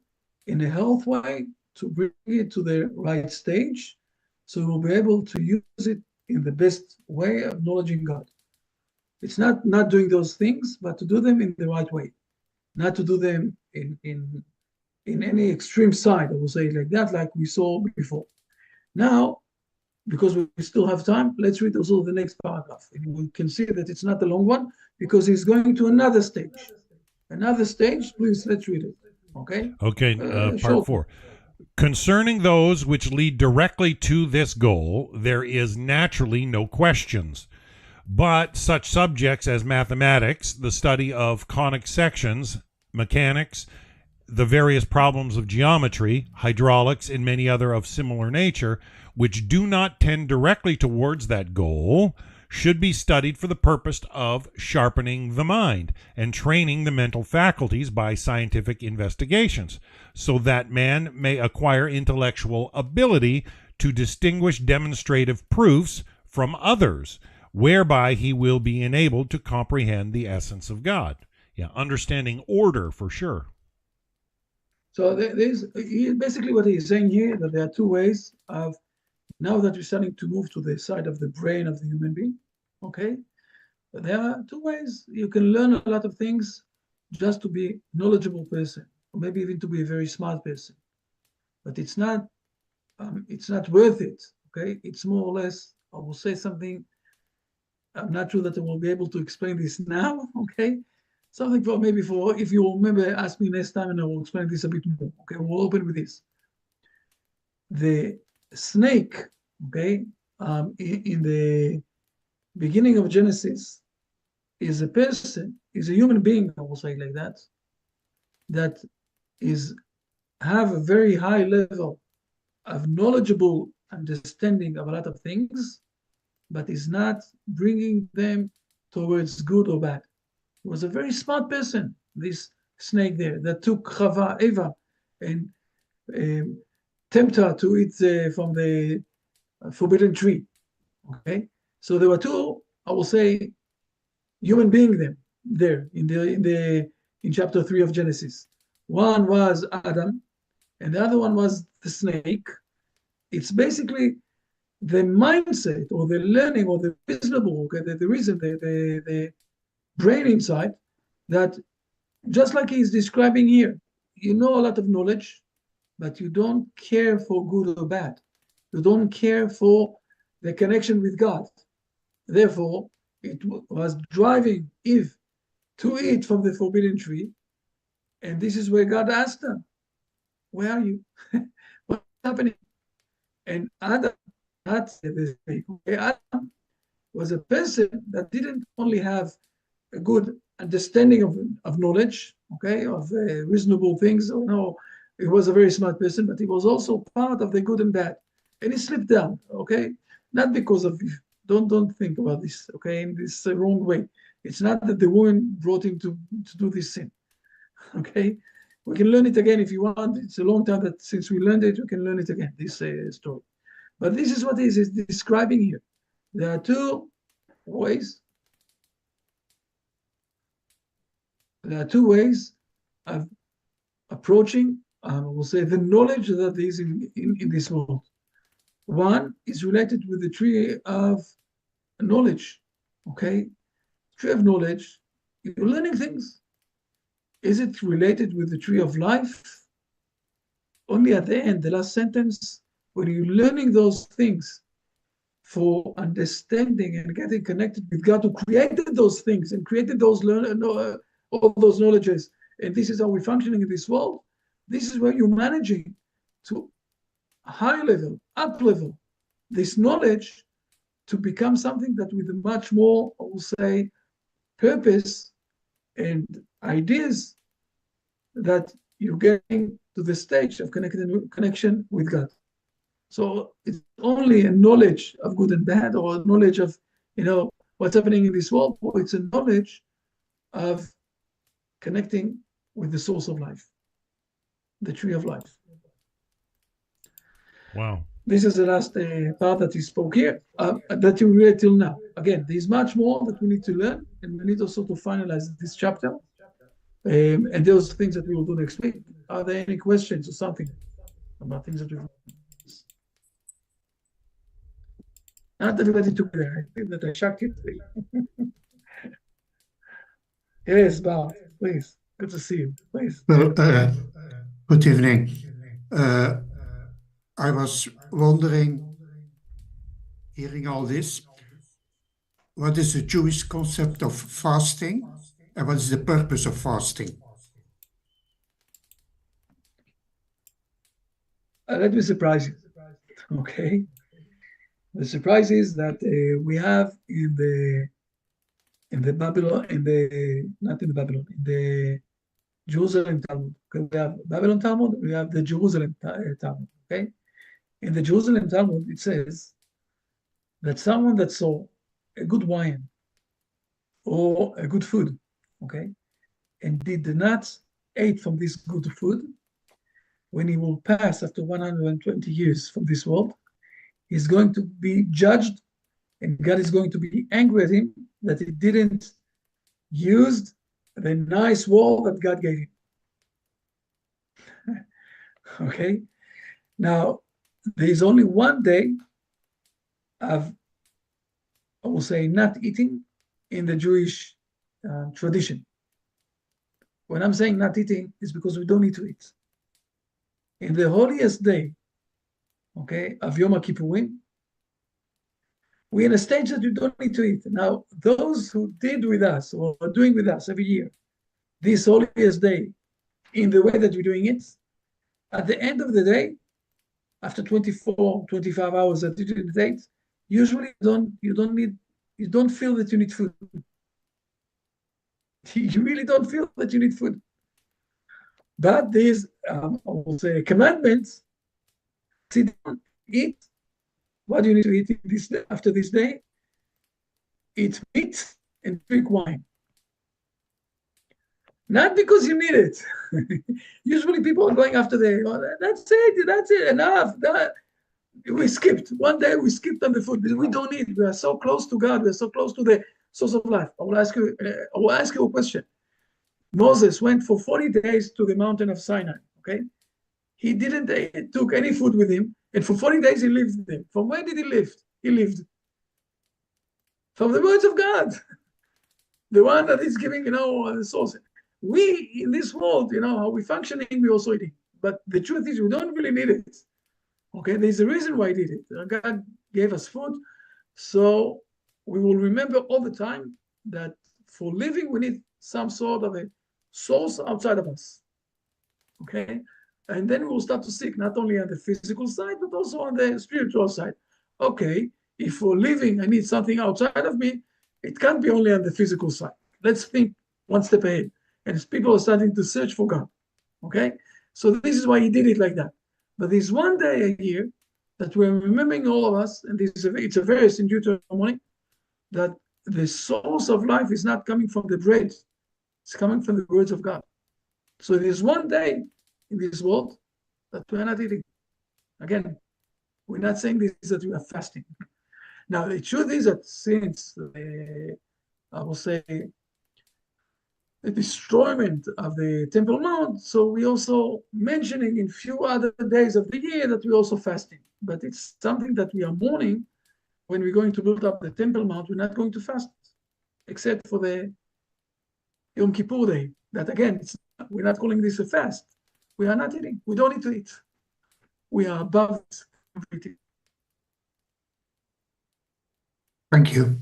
in a health way, to bring it to the right stage, so you'll be able to use it in the best way of acknowledging God. It's not doing those things, but to do them in the right way, not to do them in any extreme side, I will say it like that, like we saw before. Now, because we still have time, let's read also the next paragraph. And we can see that it's not a long one, because he's going to another stage. Another stage, please, let's read it. Okay? Okay, part 4. Concerning those which lead directly to this goal, there is naturally no questions. But such subjects as mathematics, the study of conic sections, mechanics, the various problems of geometry, hydraulics, and many other of similar nature, which do not tend directly towards that goal, should be studied for the purpose of sharpening the mind and training the mental faculties by scientific investigations, so that man may acquire intellectual ability to distinguish demonstrative proofs from others, whereby he will be enabled to comprehend the essence of God. Yeah, understanding order for sure. So there's basically what he's saying here, that there are two ways of, now that we're starting to move to the side of the brain of the human being, okay? But there are two ways you can learn a lot of things just to be knowledgeable person, or maybe even to be a very smart person. But it's not worth it, okay? It's more or less, I will say something, I'm not sure that I will be able to explain this now, okay? Something for maybe for, if you remember, ask me next time and I will explain this a bit more, okay? We'll open with this. The snake, okay, in the beginning of Genesis, is a person, is a human being, I will say like that, that is have a very high level of knowledgeable understanding of a lot of things, but is not bringing them towards good or bad. He was a very smart person, this snake there, that took Chava, Eva, and tempt her to eat from the forbidden tree. Okay, so there were two, I will say, human beings there in chapter 3 of Genesis. One was Adam, and the other one was the snake. It's basically the mindset or the learning or the reasonable, okay, the reason, the brain inside, that just like he's describing here, you know a lot of knowledge, but you don't care for good or bad. You don't care for the connection with God. Therefore, it was driving Eve to eat from the forbidden tree. And this is where God asked her, where are you? What's happening? And Adam, Adam was a person that didn't only have a good understanding of knowledge, okay, of reasonable things. Oh, no, he was a very smart person, but he was also part of the good and bad. And he slipped down, okay? Not because of, don't think about this, okay, in this wrong way. It's not that the woman brought him to do this sin, okay? We can learn it again if you want. It's a long time that since we learned it, we can learn it again, this story. But this is what he is describing here. There are two ways. There are two ways of approaching, we'll say, the knowledge that is in this world. One is related with the tree of knowledge, okay? Tree of knowledge, you're learning things. Is it related with the tree of life? Only at the end, the last sentence, when you're learning those things for understanding and getting connected with God, who created those things and created those all those knowledges, and this is how we're functioning in this world. This is where you're managing to high level, up level, this knowledge to become something that with a much more, I will say, purpose and ideas, that you're getting to the stage of connection with God. So it's only a knowledge of good and bad, or a knowledge of, what's happening in this world, or it's a knowledge of connecting with the source of life, the tree of life. Wow. This is the last part that he spoke here, that you read till now. Again, there's much more that we need to learn, and we need also to finalize this chapter. And those things that we will do next week. Are there any questions or something about things that we've learned? Not everybody together. I think that I shocked you today. Yes, Bob, please. Good to see you. Please. Well, good evening. I was wondering, hearing all this, what is the Jewish concept of fasting, and what is the purpose of fasting? Let me surprise you. Okay. The surprise is that we have in the Babylon, not in the Babylon, in the Jerusalem Talmud. Okay? We have Babylon Talmud, we have the Jerusalem Talmud. Okay. In the Jerusalem Talmud, it says that someone that saw a good wine or a good food, okay, and did not eat from this good food, when he will pass after 120 years from this world, he's going to be judged, and God is going to be angry at him that he didn't use the nice word that God gave him. Okay. Now, there is only one day of, I will say, not eating in the Jewish tradition. When I'm saying not eating, it's because we don't need to eat. In the holiest day, okay, of Yom Kippurim, we're in a stage that you don't need to eat. Now, those who did with us or are doing with us every year, this holiest day, in the way that we're doing it, at the end of the day, after 24, 25 hours that you did the date, usually you don't feel that you need food. You really don't feel that you need food. But there's, I will say, a commandment: sit down, eat. What do you need to eat this day, after this day? Eat meat and drink wine. Not because you need it. Usually people are going after that's it, enough. We skipped. One day we skipped on the food. We don't need. We are so close to God. We are so close to the source of life. I will ask you a question. Moses went for 40 days to the mountain of Sinai, okay? He didn't took any food with him, and for 40 days he lived there. From where did he live? He lived from the words of God, the one that is giving, the source. We, in this world, how we functioning, we also eating. But the truth is, we don't really need it. Okay, there's a reason why he did it. God gave us food, so we will remember all the time that for living, we need some sort of a source outside of us. Okay, and then we will start to seek not only on the physical side, but also on the spiritual side. Okay, if for living, I need something outside of me, it can't be only on the physical side. Let's think one step ahead. And as people are starting to search for God. Okay, so this is why he did it like that. But there's one day a year that we're remembering, all of us, and it's a verse in Deuteronomy, that the source of life is not coming from the bread, it's coming from the words of God. So there's one day in this world that we're not eating. Again, we're not saying this that we are fasting. Now, the truth is that since, I will say, the destroyment of the Temple Mount, so we also mentioning in few other days of the year that we're also fasting. But it's something that we are mourning when we're going to build up the Temple Mount. We're not going to fast, except for the Yom Kippur Day. That again, we're not calling this a fast. We are not eating. We don't need to eat. We are above everything. Thank you.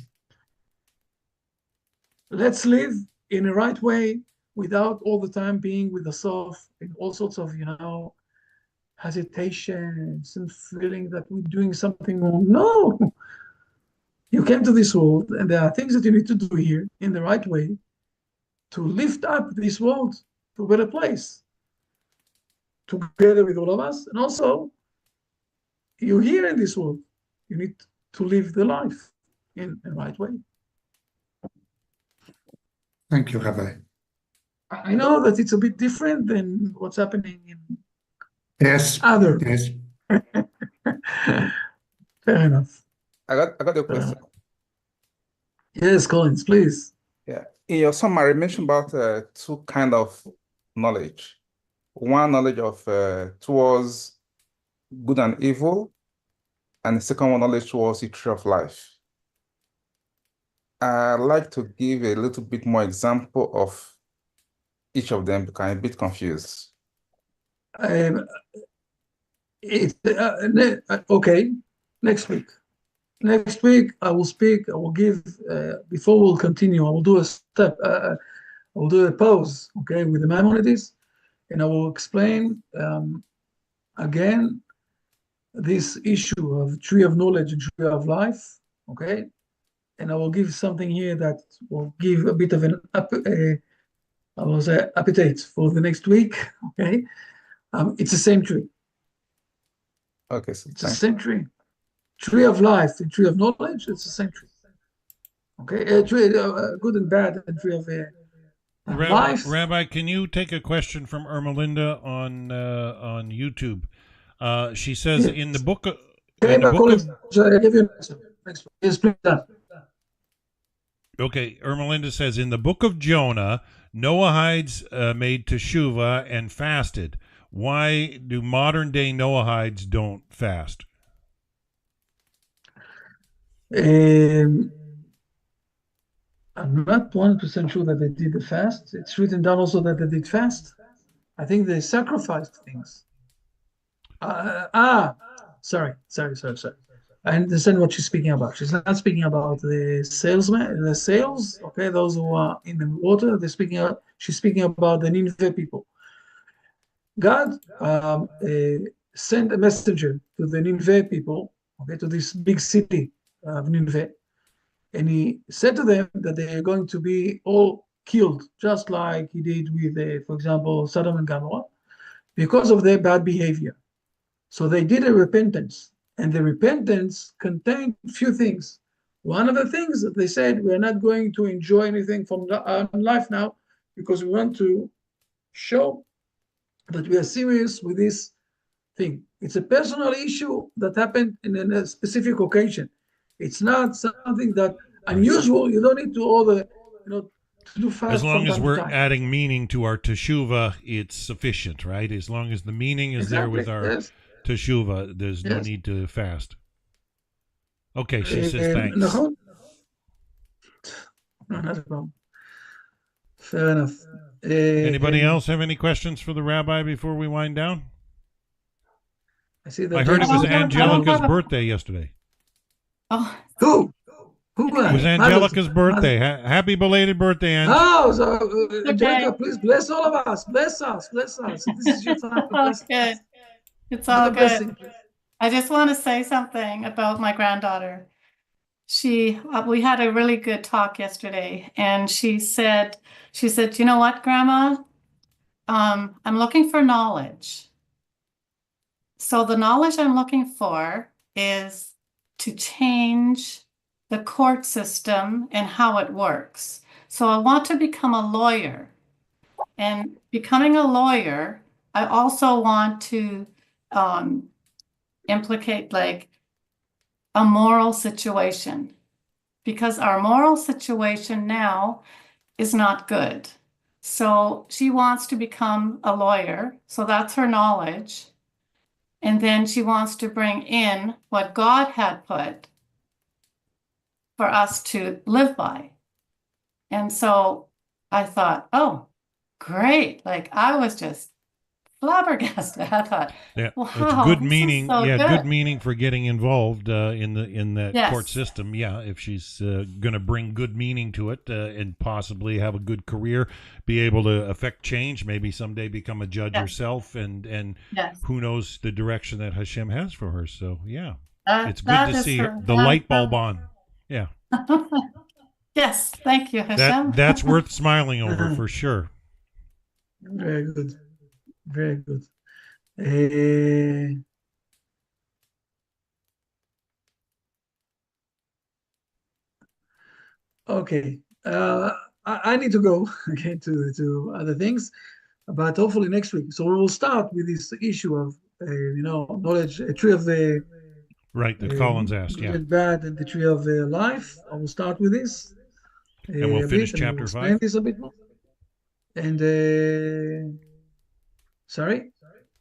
Let's live in the right way without all the time being with the self and all sorts of, hesitations and feeling that we're doing something wrong. No, you came to this world and there are things that you need to do here in the right way to lift up this world to a better place together with all of us. And also, you're here in this world. You need to live the life in the right way. Thank you, Rabbi. I know that it's a bit different than what's happening in Yes. other. Yes. Fair enough. I got a question. Yes, Collins, please. Yeah. In your summary, you mentioned about two kind of knowledge. One knowledge of towards good and evil, and the second one knowledge towards the tree of life. I'd like to give a little bit more example of each of them because I'm a bit confused. Okay, next week. Next week, I will speak. I will give, before we'll continue, I will do a step, I will do a pause, okay, with the Maimonides, and I will explain again this issue of tree of knowledge and tree of life, okay? And I will give something here that will give a bit of an I will say appetite for the next week, okay? It's the same tree. Okay, so It's the same tree. Tree of life and tree of knowledge, it's the same tree. Okay, tree good and bad, and tree of life. Rabbi, can you take a question from Ermelinda on YouTube? She says Yes. in the book of Okay, I give you an answer. Next one. Yes, please. Okay, Ermelinda says, in the book of Jonah, Noahides made teshuvah and fasted. Why do modern day Noahides don't fast? I'm not 100% sure that they did the fast. It's written down also that they did fast. I think they sacrificed things. Sorry. I understand what she's speaking about. She's not speaking about the sales, okay, those who are in the water. She's speaking about the Nineveh people. God sent a messenger to the Nineveh people, okay, to this big city of Nineveh, and he said to them that they are going to be all killed, just like he did with, for example, Sodom and Gomorrah, because of their bad behavior. So they did a repentance, and the repentance contained a few things. One of the things that they said, we're not going to enjoy anything from our life now because we want to show that we are serious with this thing. It's a personal issue that happened in a specific occasion. It's not something that unusual. You don't need to order, to do fast. As long as we're adding meaning to our teshuvah, it's sufficient, right? As long as the meaning is there with our teshuvah, there's no need to fast. Okay, she says thanks. No, not a problem. Fair enough. Anybody else have any questions for the rabbi before we wind down? I heard it was Angelica's birthday yesterday. Oh, Who? It was Angelica's birthday. Happy belated birthday, Ange. Oh, so, Angelica, please bless all of us. Bless us. This is your time. Oh, good. It's all good. I just want to say something about my granddaughter. We had a really good talk yesterday, and she said, you know what, Grandma? I'm looking for knowledge. So the knowledge I'm looking for is to change the court system and how it works. So I want to become a lawyer. And becoming a lawyer, I also want to implicate like a moral situation, because our moral situation now is not good. So she wants to become a lawyer. So that's her knowledge. And then she wants to bring in what God had put for us to live by. And so I thought, oh, great. Like I was just flabbergasted. I thought, wow, it's good meaning. So good meaning for getting involved in the court Yes. system. Yeah, if she's going to bring good meaning to it and possibly have a good career, be able to affect change, maybe someday become a judge herself, and Yes. who knows the direction that Hashem has for her. So yeah, it's good That to is see her. the light bulb on. Yeah, Yes, thank you, Hashem. that's worth smiling over for sure. Very good. Very good. Okay. I need to go again to other things, but hopefully next week. So we will start with this issue of knowledge, a tree of the Right, that Collins asked. good Yeah, and bad, and the tree of life. I will start with this. and we'll finish chapter 5. This a bit more. And sorry.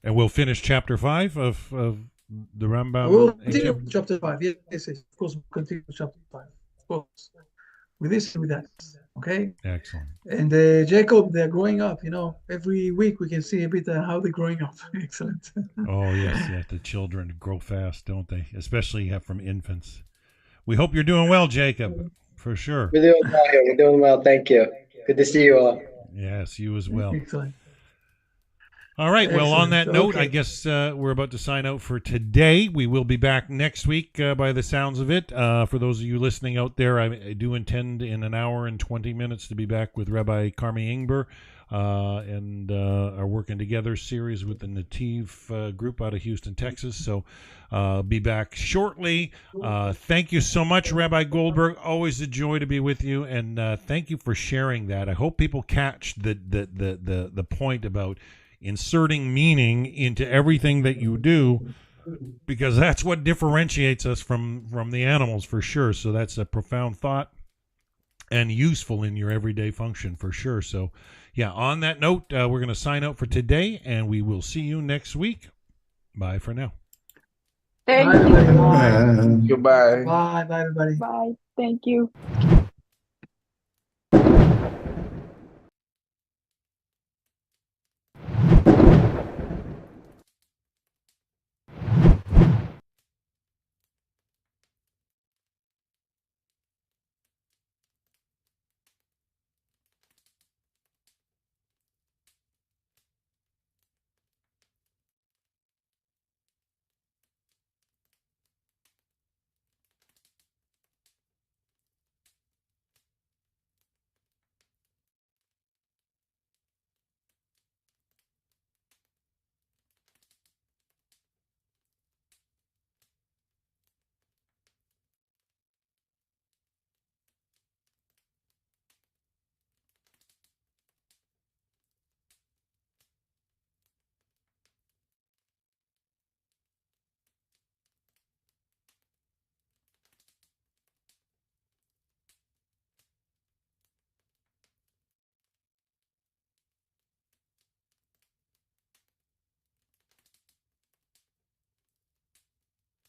And we'll finish chapter 5 of the Rambam. We'll continue with chapter 5. Yes, of course, we'll continue with chapter 5. Of course. With this and with that. Okay? Excellent. And Jacob, they're growing up, Every week we can see a bit how they're growing up. Excellent. Oh, yes. Yeah, the children grow fast, don't they? Especially from infants. We hope you're doing well, Jacob, for sure. We're doing well here. We're doing well. Thank you. Good to see you all. Yes, you as well. Excellent. All right. Well, on that note, Okay. I guess we're about to sign out for today. We will be back next week by the sounds of it. For those of you listening out there, I do intend in an hour and 20 minutes to be back with Rabbi Carmi Ingber and our Working Together series with the Nativ group out of Houston, Texas. So be back shortly. Thank you so much, Rabbi Goldberg. Always a joy to be with you, and thank you for sharing that. I hope people catch the point about inserting meaning into everything that you do, because that's what differentiates us from the animals for sure. So that's a profound thought and useful in your everyday function for sure. So yeah, on that note, we're going to sign out for today, and we will see you next week. Bye for now. Bye, Thank you. everybody. Goodbye. Bye, bye, everybody. Bye. Thank you.